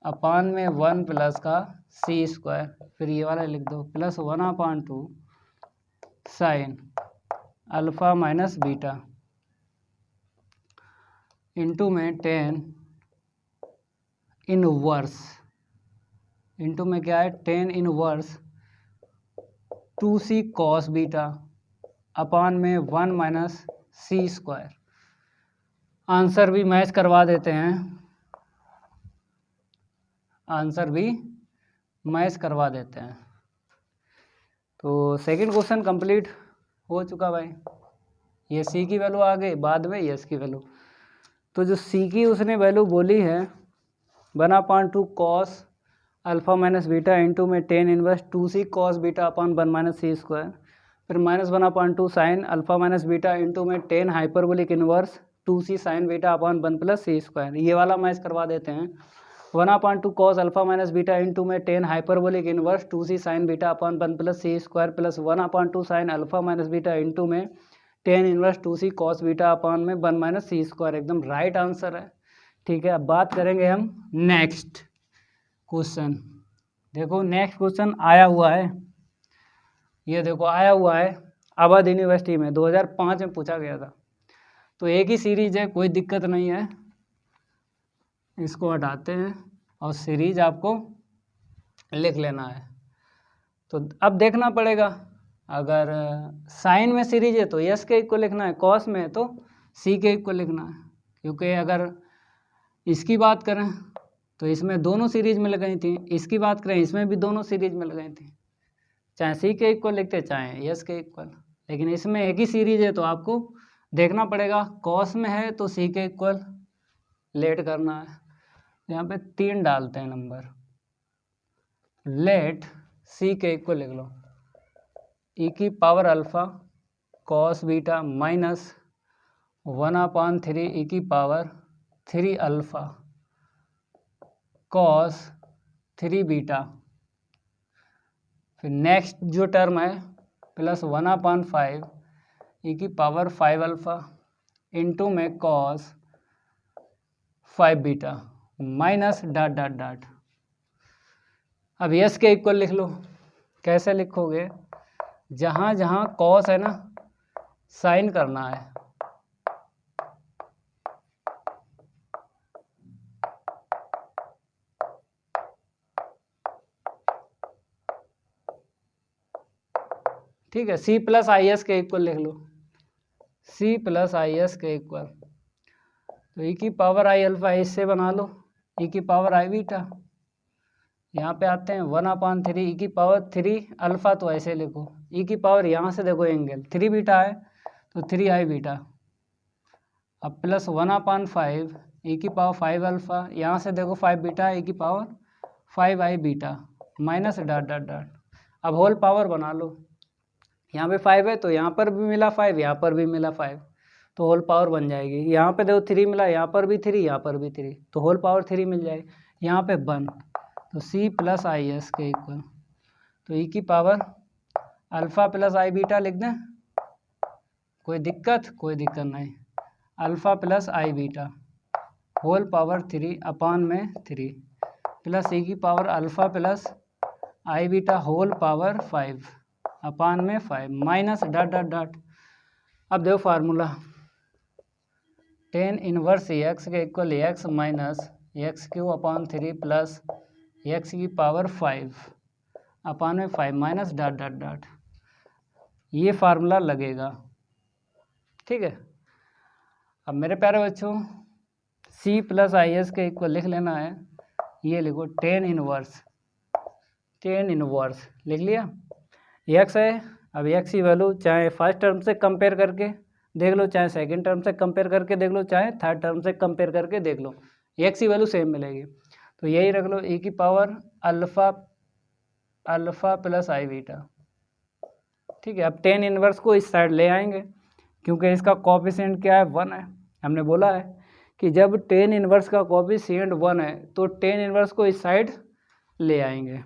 अपान में 1 प्लस का सी स्क्वायर। फिर ये वाला लिख दो plus 1/2 sine alpha minus beta into में 10 इनवर्स, इंटू में क्या है 10 इनवर्स 2c कॉस बीटा अपान में 1 माइनस सी स्क्वायर। आंसर भी मैच करवा देते हैं, आंसर भी मैच करवा देते हैं। तो सेकंड क्वेश्चन कंप्लीट हो चुका भाई। ये सी की वैल्यू आ गई, बाद में यस की वैल्यू। तो जो सी की उसने वैल्यू बोली है 1/2 cos alpha minus beta into में 10 inverse 2c cos beta upon 1 minus C square. फिर -1/2 sine alpha minus beta into में 10 hyperbolic inverse 2c sine beta upon 1 plus C square. ये वाला मैच करवा देते हैं 1/2 cos alpha minus beta into में 10 hyperbolic inverse 2c sine beta upon 1 plus C square plus 1/2 sine alpha minus beta into में 10 inverse 2c cos beta अपान में 1 minus C square. एकदम right answer है। ठीक है, अब बात करेंगे हम नेक्स्ट क्वेश्चन। देखो नेक्स्ट क्वेश्चन आया हुआ है, ये देखो आया हुआ है अवध यूनिवर्सिटी में 2005 में पूछा गया था। तो एक ही सीरीज है, कोई दिक्कत नहीं है। इसको हटाते हैं और सीरीज आपको लिख लेना है। तो अब देखना पड़ेगा, अगर साइन में सीरीज है तो यस के इक्वल लिखना है, कॉस में है तो सी के इक्वल लिखना है। क्योंकि अगर इसकी बात करें तो इसमें दोनों सीरीज मिल गई थी, इसकी बात करें इसमें भी दोनों सीरीज मिल गई थी, चाहे सी के इक्वल लिखते चाहे यस के इक्वल। लेकिन इसमें एक ही सीरीज है तो आपको देखना पड़ेगा, कॉस में है तो सी के इक्वल लेट करना है। यहाँ पे 3 डालते हैं नंबर, लेट सी के इक्वल लिख लो ई की power alpha cos beta minus 1/3 ई की पावर 3 अल्फ़ा कॉस 3 बीटा। फिर नेक्स्ट जो टर्म है प्लस 1/5 ई की पावर 5 अल्फ़ा इंटू में cos 5 beta minus dot dot dot. अब यस के इक्वल लिख लो। कैसे लिखोगे, जहाँ जहाँ कॉस है ना साइन करना है, ठीक है। सी प्लस आई एस के इक्वल लिख लो, सी प्लस आई एस के इक्वल, तो ई की पावर आई अल्फ़ा इससे बना लो ई की पावर आई बीटा। यहाँ पे आते हैं 1/3 ई की पावर 3 अल्फ़ा, तो ऐसे लिखो ई की पावर, यहाँ से देखो एंगल 3 बीटा है तो 3 आई बीटा। अब प्लस 1/5 ई की पावर 5 अल्फ़ा, यहाँ से देखो 5 बीटा है, ई की power 5 I beta minus dot dot dot. अब होल पावर बना लो, यहाँ पे 5 है तो यहाँ पर भी मिला 5, यहाँ पर भी मिला 5, तो होल पावर बन जाएगी। यहाँ पे देखो 3 मिला, यहाँ पर भी 3, यहाँ पर भी 3, तो होल पावर 3 मिल जाएगी। यहाँ पे 1, तो सी प्लस आई एस के इक्वल, तो ई की power alpha plus i beta लिख दें, कोई दिक्कत नहीं, alpha plus i beta whole power 3/3 plus e की power alpha plus i beta whole power 5/5 minus dot dot dot. अब देखो फार्मूला, tan इनवर्स एक्स के equal x minus x³ plus x की power 5/5 minus dot dot dot, ये formula लगेगा, ठीक है। अब मेरे प्यारे बच्चों c प्लस आई एस के इक्वल लिख लेना है, ये लिखो tan इनवर्स लिख लिया। x है, अब x की वैल्यू चाहे फर्स्ट टर्म से कंपेयर करके देख लो, चाहे सेकंड टर्म से कंपेयर करके देख लो, चाहे थर्ड टर्म से कंपेयर करके देख लो, x की वैल्यू सेम मिलेगी। तो यही रख लो e की power alpha plus i beta, ठीक है। अब tan इनवर्स को इस साइड ले आएंगे, क्योंकि इसका कोएफिशिएंट क्या है, 1 है। हमने बोला है कि जब tan इनवर्स का कोएफिशिएंट 1 है तो tan इनवर्स को इस साइड ले आएंगे,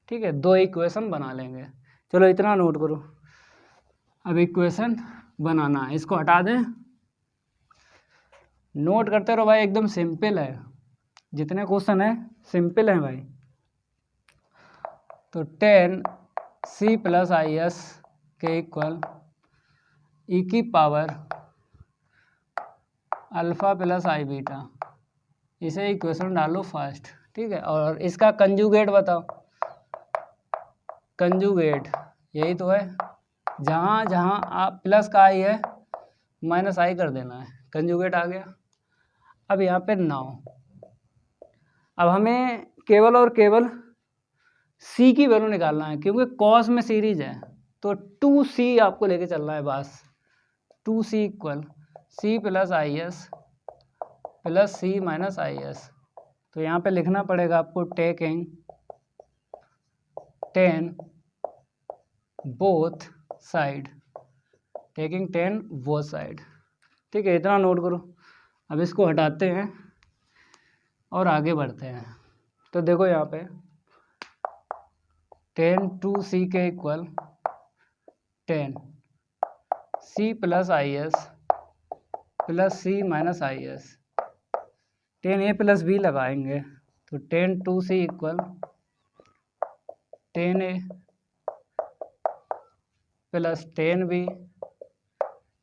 ठीक है। 2 इक्वेशन बना लेंगे। चलो इतना नोट करो। अब इक्वेशन बनाना है, इसको हटा दें, नोट करते रहो भाई, एकदम सिंपल है, जितने क्वेश्चन है सिंपल है भाई। तो tan c plus I S के इक्वल ई की power alpha plus i beta, इसे इक्वेशन डालो फर्स्ट, ठीक है। और इसका कंजुगेट बताओ, कंजुगेट यही तो है, जहाँ जहाँ आप प्लस का आई है माइनस आई कर देना है, कंजुगेट आ गया। अब यहाँ पे 9, अब हमें केवल और केवल c की वैल्यू निकालना है, क्योंकि कॉस में सीरीज है तो 2c आपको लेके चलना है बस। 2c equal c plus I S plus C minus I S. तो यहाँ पे लिखना पड़ेगा आपको taking tan both side, taking tan both side, ठीक है। इतना नोट करो। अब इसको हटाते हैं और आगे बढ़ते हैं। तो देखो यहाँ पे tan 2c के equal tan c plus I S plus C minus I S, tan a plus B लगाएंगे, तो tan 2c equal tan a plus tan b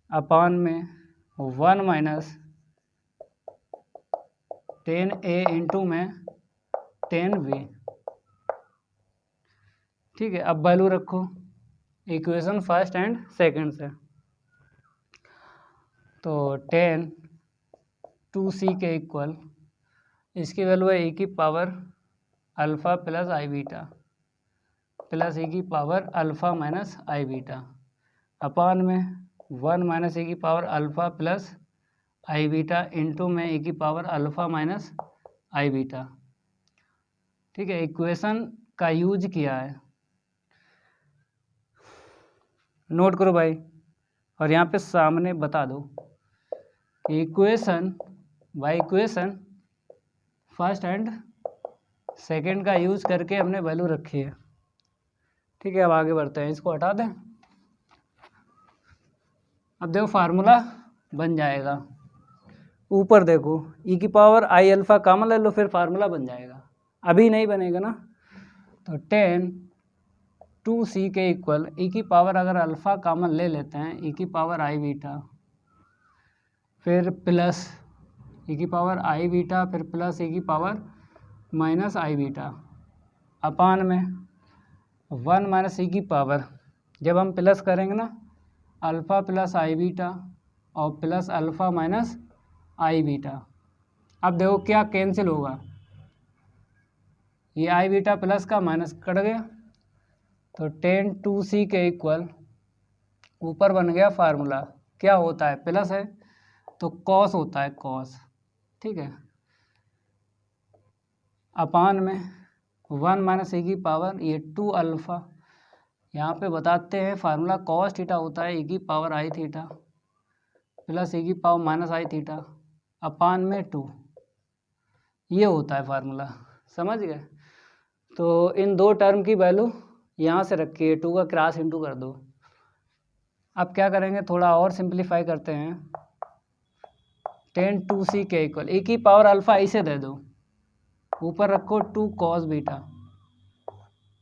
upon में 1 माइनस 10a इंटू में 10b। ठीक है, अब वैल्यू रखो equation first and second से। तो 10 2c के इक्वल इसकी वैल्यू है e की power alpha plus i beta plus e की पावर अल्फ़ा माइनस आई बीटा अपान में 1 माइनस e की power alpha plus i beta into में e की पावर अल्फ़ा माइनस आई बीटा। ठीक है, इक्वेशन का यूज किया है, नोट करो भाई, और यहाँ पे सामने बता दो कि equation by equation first and second का यूज करके हमने वैल्यू रखी है। ठीक है, अब आगे बढ़ते हैं, इसको हटा दें। अब देखो फार्मूला बन जाएगा, ऊपर देखो e की पावर आई अल्फ़ा कॉमन ले लो, फिर फार्मूला बन जाएगा, अभी नहीं बनेगा ना। तो 10 2c के इक्वल e की पावर अगर अल्फ़ा कॉमन ले लेते हैं e की पावर आई बीटा, फिर प्लस e की पावर आई बीटा, फिर प्लस e की पावर माइनस आई बीटा अपान में 1 माइनस e की पावर, जब हम प्लस करेंगे ना अल्फ़ा प्लस आई बीटा और प्लस अल्फ़ा माइनस आई बीटा। अब देखो क्या कैंसिल होगा, ये आई बीटा प्लस का माइनस कट गया, तो 10 2c के इक्वल ऊपर बन गया फार्मूला, क्या होता है प्लस है तो कॉस होता है कॉस। ठीक है, अपान में 1 माइनस e की पावर ये 2 अल्फ़ा, यहाँ पे बताते हैं फार्मूला कॉस थीटा होता है e की power I theta plus e की power minus I theta upon में 2, ये होता है फार्मूला, समझ गए। तो इन दो टर्म की वैल्यू यहाँ से रखिए, 2 का क्रॉस इंटू कर दो। अब क्या करेंगे, थोड़ा और सिंप्लीफाई करते हैं। 10 2c के इक्वल e की पावर अल्फ़ा इसे दे दो, ऊपर रखो 2 कॉस बीटा,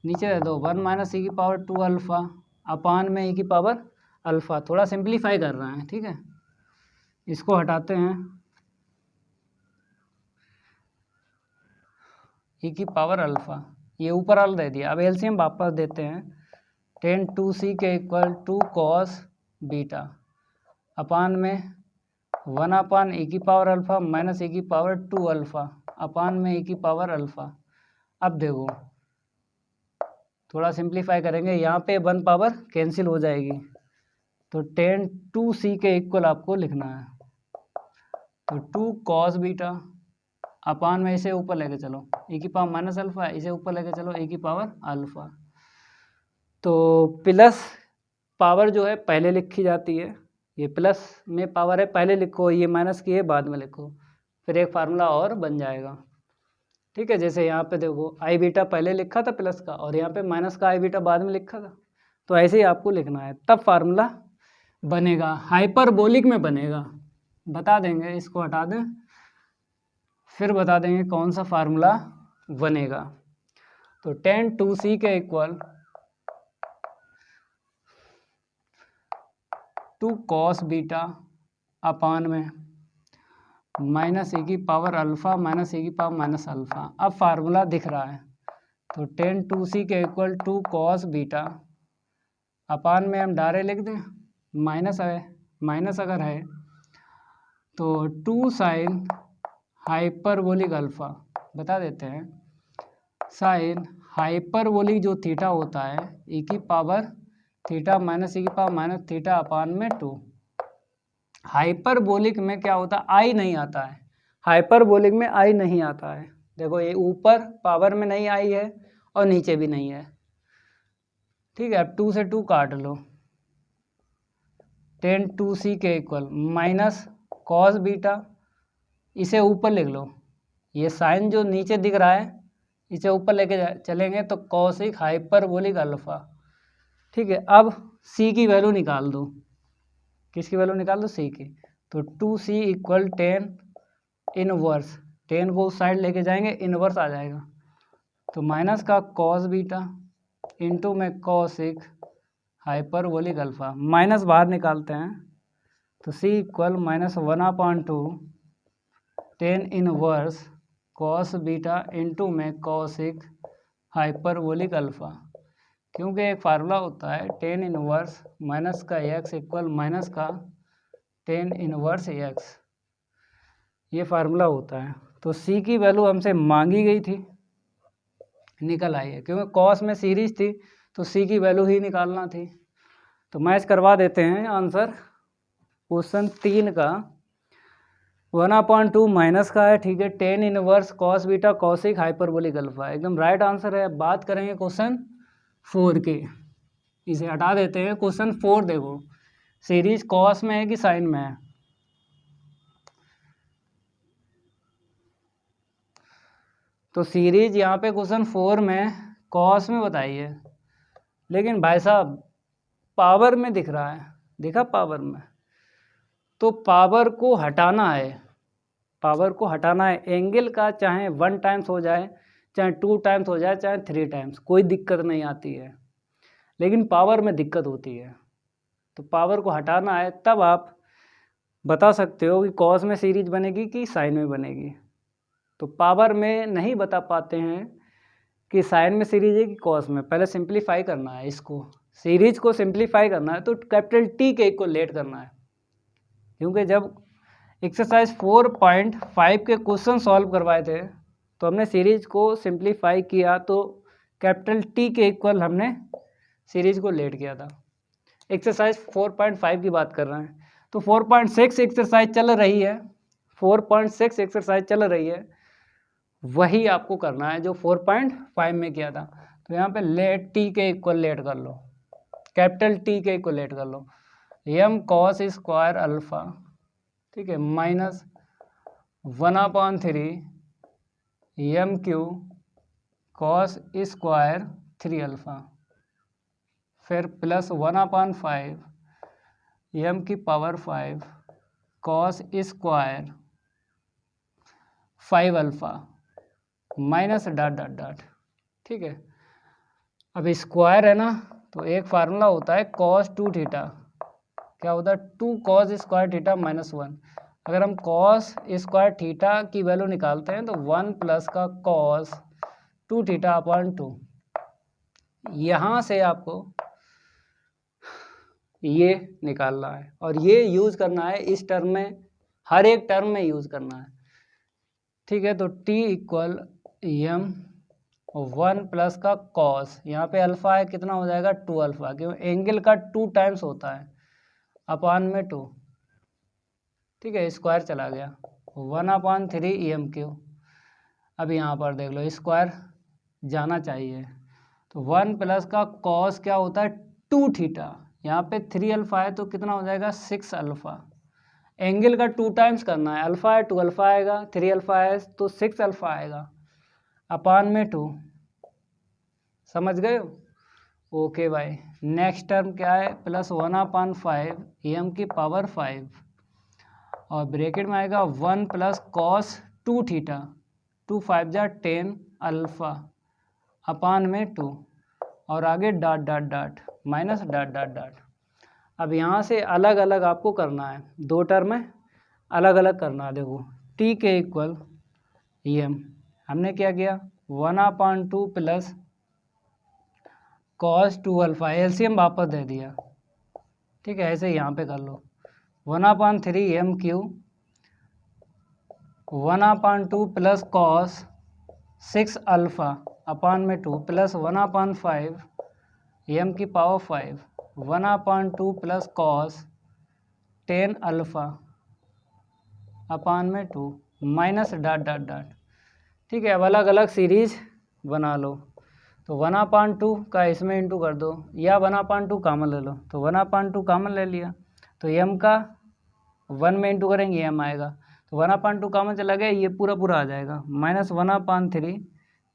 नीचे दे दो 1 माइनस e की पावर 2 अल्फ़ा अपान में e की पावर अल्फ़ा। थोड़ा सिंप्लीफाई कर रहे हैं, ठीक है, इसको हटाते हैं, e की पावर अल्फ़ा, ये ऊपर अल दे दिया। अब एलसीएम वापस देते हैं, 10 2c के इक्वल 2 कॉस बीटा अपान में 1 अपान e की पावर अल्फ़ा माइनस e की पावर 2 अल्फ़ा अपान में e की पावर अल्फ़ा। अब देखो थोड़ा सिंप्लीफाई करेंगे, यहाँ पे 1 पावर कैंसिल हो जाएगी, तो 10 2c के इक्वल आपको लिखना है, तो 2 कॉस बीटा अपान में इसे ऊपर लेके चलो e की पावर माइनस अल्फ़ा, इसे ऊपर लेके चलो e की पावर अल्फ़ा। तो प्लस पावर जो है पहले लिखी जाती है, ये प्लस में पावर है पहले लिखो, ये माइनस की है बाद में लिखो, फिर एक फार्मूला और बन जाएगा। ठीक है, जैसे यहाँ पे देखो आई बीटा पहले लिखा था प्लस का, और यहाँ पे माइनस का आई बीटा बाद में लिखा था, तो ऐसे ही आपको लिखना है, तब फार्मूला बनेगा, हाइपरबोलिक में बनेगा। बता देंगे, इसको हटा दें, फिर बता देंगे कौन सा फार्मूला बनेगा। तो 10 2c के इक्वल 2 कॉस बीटा अपान में माइनस e की पावर अल्फ़ा माइनस e की पावर माइनस अल्फ़ा। अब फार्मूला दिख रहा है, तो 10 2c के इक्वल 2 कॉस बीटा अपान में हम डायरेक्ट लिख दें, माइनस है, माइनस अगर है तो 2 साइन हाइपरबोलिक अल्फ़ा, बता देते हैं साइन हाइपरबोलिक जो थीटा होता है e की पावर थीटा माइनस e की पावर माइनस थीटा अपान में 2। हाइपरबोलिक में क्या होता है, आई नहीं आता है, हाइपरबोलिक में आई नहीं आता है। देखो ये ऊपर पावर में नहीं आई है और नीचे भी नहीं है। ठीक है, अब 2 से 2 काट लो, 10 2c के इक्वल माइनस कॉस बीटा, इसे ऊपर लिख लो, ये साइन जो नीचे दिख रहा है इसे ऊपर लेके चलेंगे तो कॉसिक हाइपरबोलिक अल्फ़ा। ठीक है, अब c की वैल्यू निकाल दो, किसकी वैल्यू निकाल दो, c की, तो 2c इक्वल 10 इनवर्स, 10 को उस साइड लेके जाएंगे इनवर्स आ जाएगा, तो माइनस का कॉस बीटा इंटू में कॉसिक हाइपरबोलिक अल्फ़ा, माइनस बाहर निकालते हैं तो c equal -1/2 tan inverse cos beta into में कॉसिक हाइपरबोलिक अल्फ़ा, क्योंकि एक फार्मूला होता है टेन इनवर्स माइनस का x इक्वल माइनस का टेन इनवर्स x, ये फार्मूला होता है। तो c की वैल्यू हमसे मांगी गई थी, निकल आई है, क्योंकि कॉस में सीरीज थी तो c की वैल्यू ही निकालना थी। तो मैच करवा देते हैं आंसर। क्वेश्चन 3 का 1/2 माइनस का है, ठीक है, tan inverse cos beta cosec hyperbolic alpha, एकदम राइट आंसर है। बात करेंगे क्वेश्चन 4 के, इसे हटा देते हैं। क्वेश्चन 4 देखो, सीरीज कॉस में है कि साइन में है? तो सीरीज यहाँ पे क्वेश्चन 4 में कॉस में बताई है, लेकिन भाई साहब पावर में दिख रहा है, देखा पावर में, तो पावर को हटाना है, पावर को हटाना है एंगल का, चाहे 1 टाइम्स हो जाए, चाहे 2 टाइम्स हो जाए, चाहे 3 टाइम्स, कोई दिक्कत नहीं आती है, लेकिन पावर में दिक्कत होती है। तो पावर को हटाना है, तब आप बता सकते हो कि कॉस में सीरीज बनेगी कि साइन में बनेगी। तो पावर में नहीं बता पाते हैं कि साइन में सीरीज है कि कॉस में, पहले सिंप्लीफाई करना है इसको, सीरीज को सिंप्लीफाई करना है, तो कैपिटल टी के इक्वलेट करना है। क्योंकि जब एक्सरसाइज 4.5 के क्वेश्चन सॉल्व करवाए थे तो हमने सीरीज को सिंप्लीफाई किया, तो कैपिटल टी के इक्वल हमने सीरीज को लेट किया था। एक्सरसाइज 4.5 की बात कर रहे हैं, तो 4.6 एक्सरसाइज चल रही है, 4.6 एक्सरसाइज चल रही है, वही आपको करना है जो 4.5 में किया था। तो यहाँ पे लेट टी के इक्वल लेट कर लो, कैपिटल टी के इक्वल लेट कर लो, एम कॉस स्क्वायर अल्फा, ठीक है, minus 1/3 M cube cos square 3 alpha, फिर प्लस 1/5 एम की power 5 cos square 5 alpha minus dot dot dot, ठीक है। अब स्क्वायर है ना, तो एक फार्मूला होता है कॉस 2 थीटा, क्या होता है 2 कॉस स्क्वायर थीटा माइनस 1। अगर हम कॉस स्क्वायर थीटा की वैल्यू निकालते हैं तो 1 प्लस का कॉस 2 थीटा अपॉन 2, यहाँ से आपको ये निकालना है और ये यूज़ करना है इस टर्म में, हर एक टर्म में यूज़ करना है, ठीक है। तो t इक्वल एम 1 प्लस का कॉस, यहाँ पे अल्फ़ा है, कितना हो जाएगा 2 अल्फ़ा, क्यों एंगल का 2 टाइम्स होता है, अपान में 2, ठीक है, स्क्वायर चला गया 1/3 एम क्यू। अब यहाँ पर देख लो स्क्वायर जाना चाहिए, तो 1 प्लस का कॉस क्या होता है 2 थीटा, यहाँ पे 3 अल्फ़ा है तो कितना हो जाएगा 6 अल्फ़ा, एंगल का 2 टाइम्स करना है, अल्फ़ा है 2 अल्फ़ा आएगा, 3 अल्फ़ा है तो 6 अल्फ़ा आएगा, अपान में 2, समझ गए हो? ओके भाई। नेक्स्ट टर्म क्या है, प्लस 1/5 एम की पावर 5 और ब्रैकेट में आएगा 1 प्लस कॉस 2 थीटा, 2 5 जा 10 अल्फ़ा अपान में 2 और आगे dot dot dot minus dot dot dot. अब यहाँ से अलग अलग आपको करना है, 2 टर्म में अलग अलग करना है। देखो टी के इक्वल एम, हमने क्या किया 1/2 प्लस कॉस 2 अल्फ़ा, एलसीएम वापस दे दिया, ठीक है, ऐसे यहाँ पे कर लो 1/3 M cube 1/2 plus cos 6 alpha upon में 2 प्लस 1/5 एम की power 5 1/2 plus cos 10 alpha upon में 2 माइनस डॉट डॉट डॉट, ठीक है। अब अलग अलग सीरीज बना लो, तो 1/2 का इसमें इंटू कर दो, या 1/2 कामन ले लो, तो 1/2 कामन ले लिया, तो एम का 1 में इंटू करेंगे एम आएगा, तो 1/2 कामन चला गया, ये पूरा पूरा आ जाएगा, माइनस 1/3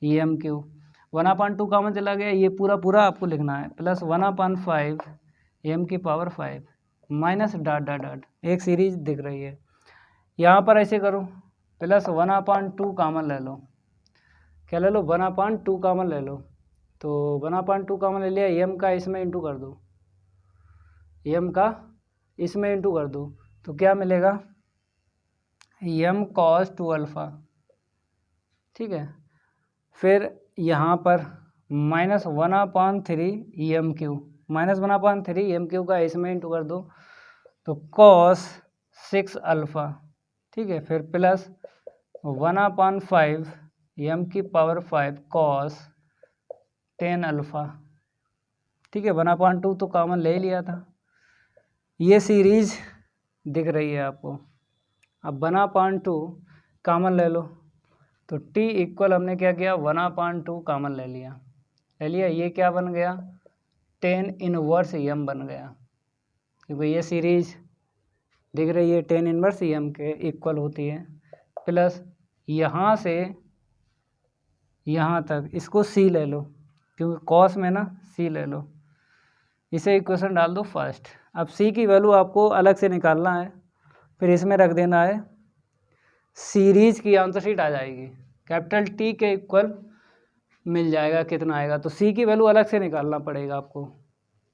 एम क्यू, 1/2 कामन चला गया, ये पूरा पूरा आपको लिखना है, प्लस 1/5 एम की power 5 minus dot dot dot, एक सीरीज दिख रही है। यहाँ पर ऐसे करो, प्लस 1/2 कामन ले लो, क्या ले लो 1/2 कामन ले लो, तो 1/2 कामन ले लिया, एम का इसमें इंटू कर दो, एम का इसमें इंटू कर दो, तो क्या मिलेगा, m cos 2 अल्फ़ा, ठीक है। फिर यहाँ पर -1/3 एम क्यू, -1/3 एम क्यू का इसमें इंटू कर दो तो cos 6 अल्फ़ा, ठीक है। फिर प्लस 1/5 एम की पावर 5 cos 10 अल्फ़ा, ठीक है। 1/2 तो कॉमन ले लिया था, ये सीरीज दिख रही है आपको। अब 1/2 कॉमन ले लो तो t इक्वल हमने क्या किया, 1/2 कॉमन ले लिया, ये क्या बन गया, 10 इनवर्स एम बन गया, क्योंकि ये सीरीज दिख रही है 10 इनवर्स एम के इक्वल होती है। प्लस यहाँ से यहाँ तक इसको c ले लो, क्योंकि कॉस में ना c ले लो, इसे इक्वेशन डाल दो फर्स्ट। अब c की वैल्यू आपको अलग से निकालना है, फिर इसमें रख देना है, सीरीज की आंसर शीट आ जाएगी, कैपिटल T के इक्वल मिल जाएगा, कितना आएगा, तो c की वैल्यू अलग से निकालना पड़ेगा आपको,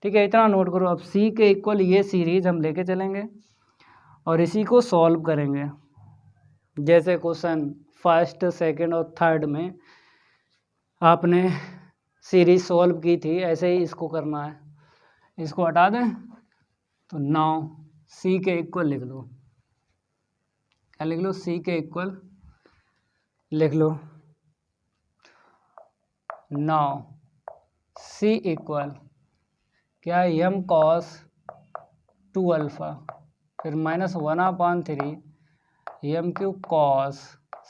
ठीक है। इतना नोट करो। अब c के इक्वल ये सीरीज हम लेके चलेंगे और इसी को सॉल्व करेंगे, जैसे क्वेश्चन फर्स्ट, सेकंड और थर्ड में आपने सीरीज सॉल्व की थी, ऐसे ही इसको करना है। इसको हटा दें तो 9 c के इक्वल लिख लो, क्या लिख लो, c के इक्वल लिख लो 9 c इक्वल क्या, m cos 2 अल्फ़ा, फिर -1/3 m cube cos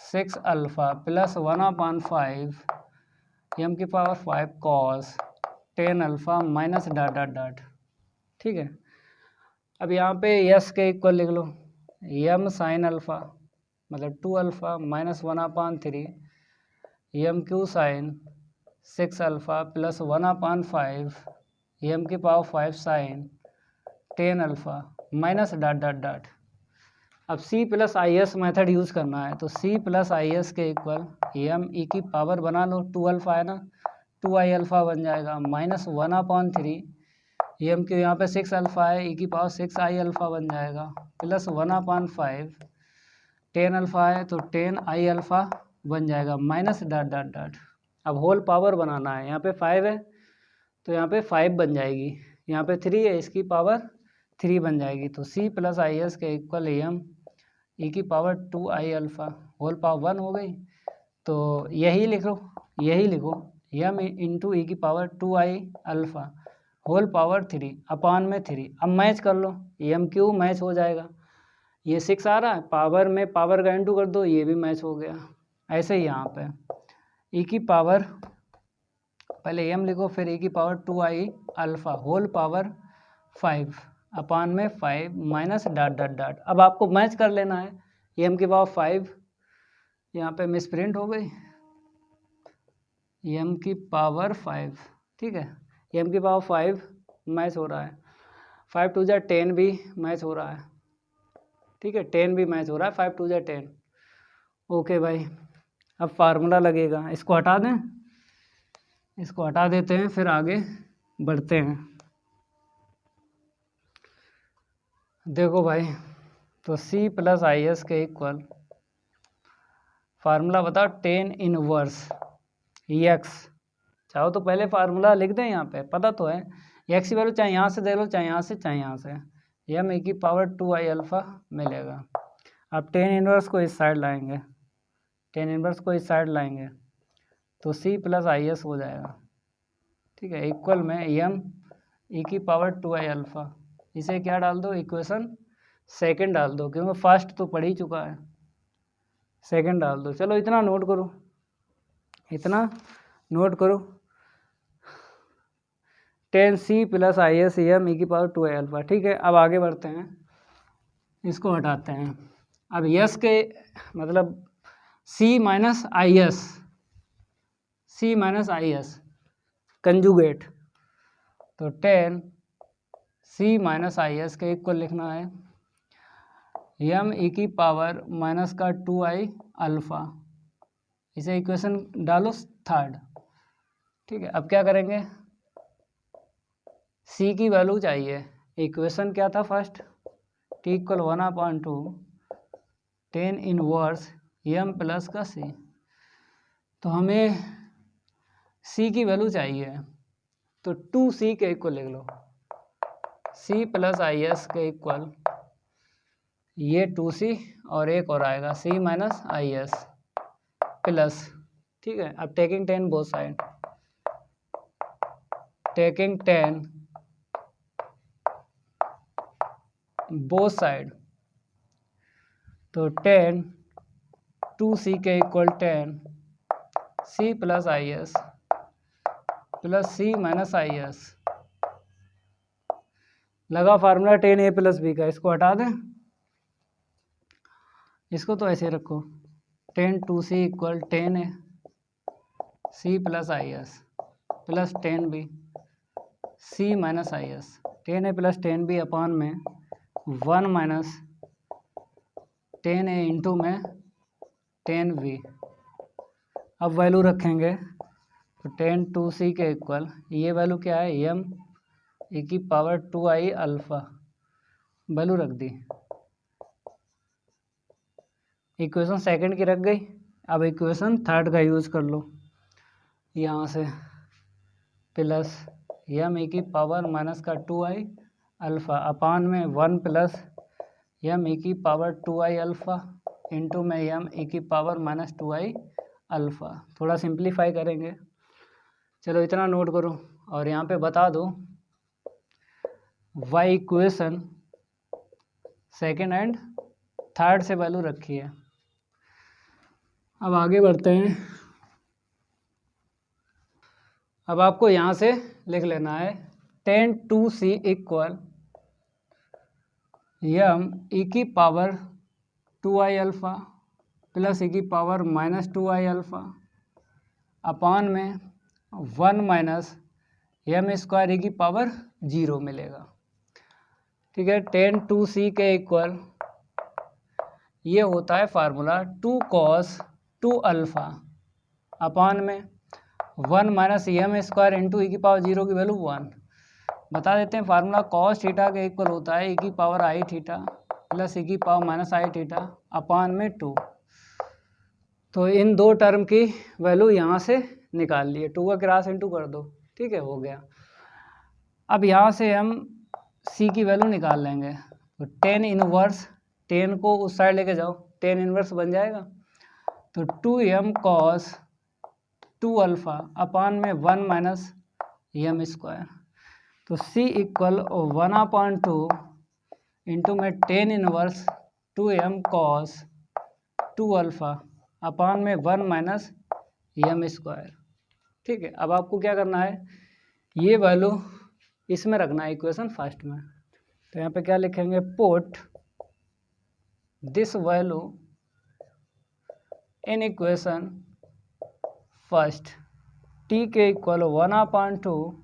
6 alpha plus 1/5 M की power 5 cos 10 alpha minus dot dot dot, ठीक है। अब यहाँ पे यस के इक्वल लिख लो, m साइन अल्फ़ा मतलब 2 alpha minus 1/3 M cube sine 6 alpha plus 1/5 M की power 5 sine 10 alpha minus dot dot dot. अब c प्लस आई एस मैथड यूज़ करना है, तो c प्लस आई एस के इक्वल एम ई की पावर बना लो, 2 अल्फ़ा है ना, 2i अल्फ़ा बन जाएगा, माइनस 1/3 एम क्यू यहाँ पे 6 अल्फ़ा है, ई की पावर 6i अल्फ़ा बन जाएगा, प्लस 1/5 10 अल्फ़ा है तो 10i अल्फ़ा बन जाएगा, माइनस डॉट डॉट डॉट। अब होल पावर बनाना है, यहाँ पे 5 है तो यहाँ पे 5 बन जाएगी, यहाँ पे 3 है, इसकी पावर 3 बन जाएगी, तो c प्लस आई एस के इक्वल एम ई की power 2i alpha whole power 1 हो गई, तो यही लिखो एम इंटू ई की power 2i alpha whole power 3 upon में 3। अब मैच कर लो, एम क्यू मैच हो जाएगा, ये 6 आ रहा है, पावर में पावर का इंटू कर दो, ये भी मैच हो गया। ऐसे ही यहाँ पे ई की पावर, पहले एम लिखो फिर ई की power 2i alpha whole power 5 upon में 5 माइनस डॉट डॉट डॉट। अब आपको मैच कर लेना है, एम की पावर 5 यहाँ पे मिस प्रिंट हो गई, एम की पावर 5, ठीक है, एम की पावर 5 मैच हो रहा है, 5 2 जा 10 भी मैच हो रहा है, ठीक है, 10 भी मैच हो रहा है, 5 2 जा 10। ओके भाई, अब फार्मूला लगेगा, इसको हटा दें, इसको हटा देते हैं, फिर आगे बढ़ते हैं। देखो भाई, तो c प्लस आई एस के इक्वल फार्मूला बताओ 10 इनवर्स x, चाहो तो पहले फार्मूला लिख दें, यहाँ पे पता तो है, x की वैल्यू चाहे यहाँ से दे लो, चाहे यहाँ से, चाहे यहाँ से, एम ई की पावर 2i अल्फ़ा मिलेगा। अब 10 इनवर्स को इस साइड लाएंगे, 10 इनवर्स को इस साइड लाएंगे तो c प्लस आई एस हो जाएगा, ठीक है, इक्वल में एम ई की पावर 2i अल्फ़ा, इसे क्या डाल दो, इक्वेशन सेकंड डाल दो, क्योंकि फर्स्ट तो पढ़ ही चुका है, सेकंड डाल दो। चलो इतना नोट करो, इतना नोट करो, 10c प्लस आई एस एम ई की पावर 2i अल्फ़ा, ठीक है। अब आगे बढ़ते हैं, इसको हटाते हैं। अब यस के मतलब c minus I S, c minus I S conjugate, तो 10 c माइनस आई एस के इक्वल लिखना है एम ई की पावर माइनस का 2i अल्फ़ा, इसे इक्वेशन डालो थर्ड, ठीक है। अब क्या करेंगे, c की वैल्यू चाहिए, इक्वेशन क्या था first, T equal 1/2 tan inverse m plus का c। तो हमें c की वैल्यू चाहिए, तो 2c के इक्वल लिख लो, c प्लस is के इक्वल ये 2c और एक और आएगा c माइनस is प्लस, ठीक है। अब taking tan both side, taking tan both side, तो tan 2c के equal tan c plus is plus c minus is। लगा formula tan a plus b का, इसको हटा दें, इसको तो ऐसे रखो, tan 2c equal tan a c plus is plus tan b c minus is। tan a plus tan b upon में 1 माइनस tan a इंटू में tan b। अब वैल्यू रखेंगे, तो tan 2c के इक्वल ये वैल्यू क्या है, m e की पावर 2i अल्फ़ा, वैल्यू रख दी। इक्वेशन सेकंड की रख गई। अब इक्वेशन थर्ड का यूज़ कर लो, यहाँ से प्लस m e की पावर माइनस का 2i अल्फ़ा अपान में 1 प्लस m e की पावर 2i अल्फ़ा इंटू में m e की पावर माइनस 2i अल्फ़ा। थोड़ा सिंप्लीफाई करेंगे, चलो इतना नोट करो और यहाँ पे बता दो y equation second and third से वैल्यू रखी है। अब आगे बढ़ते हैं। अब आपको यहाँ से लिख लेना है tan 2c equal m e की power 2i alpha plus e की power minus 2i alpha upon में 1 माइनस m स्क्वायर e की पावर 0 मिलेगा, ठीक है। tan 2c के इक्वल ये होता है फार्मूला 2 cos 2 अल्फ़ा अपान में 1 minus m square into E की पावर 0 की वैल्यू 1। बता देते हैं फार्मूला cos थीटा के इक्वल होता है ई की power I theta plus e की power minus I theta upon में 2। तो इन दो टर्म की वैल्यू यहाँ से निकाल लिए, 2 का क्रॉस इंटू कर दो, ठीक है, हो गया। अब यहाँ से हम c की वैल्यू निकाल लेंगे, तो tan इनवर्स, tan को उस साइड लेके जाओ, tan इनवर्स बन जाएगा, तो 2m cos 2 अल्फ़ा अपान में 1 माइनस m स्क्वायर। तो c इक्वल 1/2 इंटू में tan inverse 2m cos 2 alpha upon में 1 माइनस m स्क्वायर, ठीक है। अब आपको क्या करना है, ये वैल्यू इसमें रखना है इक्वेशन फर्स्ट में। तो यहाँ पे क्या लिखेंगे, put this value in equation first, t के equal 1/2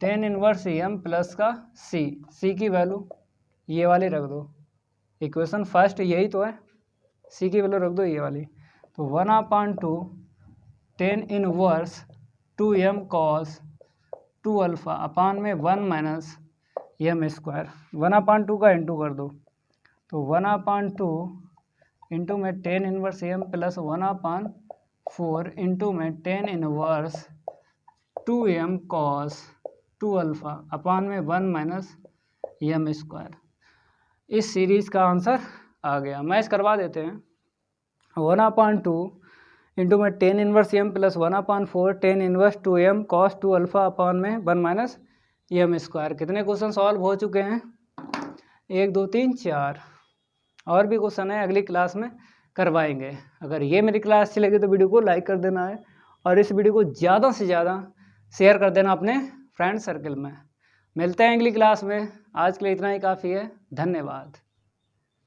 tan inverse m plus का c की वैल्यू ये वाली रख दो, इक्वेशन फर्स्ट यही तो है, c की वैल्यू रख दो ये वाली। तो 1/2 tan inverse 2m cos 2 alpha upon में 1 माइनस m स्क्वायर, 1/2 का इंटू कर दो, तो 1/2 इंटू में tan inverse m plus 1/4 into में tan inverse 2m cos 2 alpha upon में 1 माइनस m स्क्वायर। इस सीरीज़ का आंसर आ गया। मैच करवा देते हैं, 1/2 इंटू में tan inverse m plus 1/4 tan inverse 2m cos 2 alpha upon में 1 माइनस m स्क्वायर। कितने क्वेश्चन सॉल्व हो चुके हैं, 1 2 3 4, और भी क्वेश्चन है, अगली क्लास में करवाएंगे। अगर ये मेरी क्लास अच्छी लगी तो वीडियो को लाइक कर देना है और इस वीडियो को ज़्यादा से ज़्यादा शेयर कर देना अपने फ्रेंड सर्कल में। मिलते हैं अगली क्लास में, आज के लिए इतना ही काफ़ी है, धन्यवाद।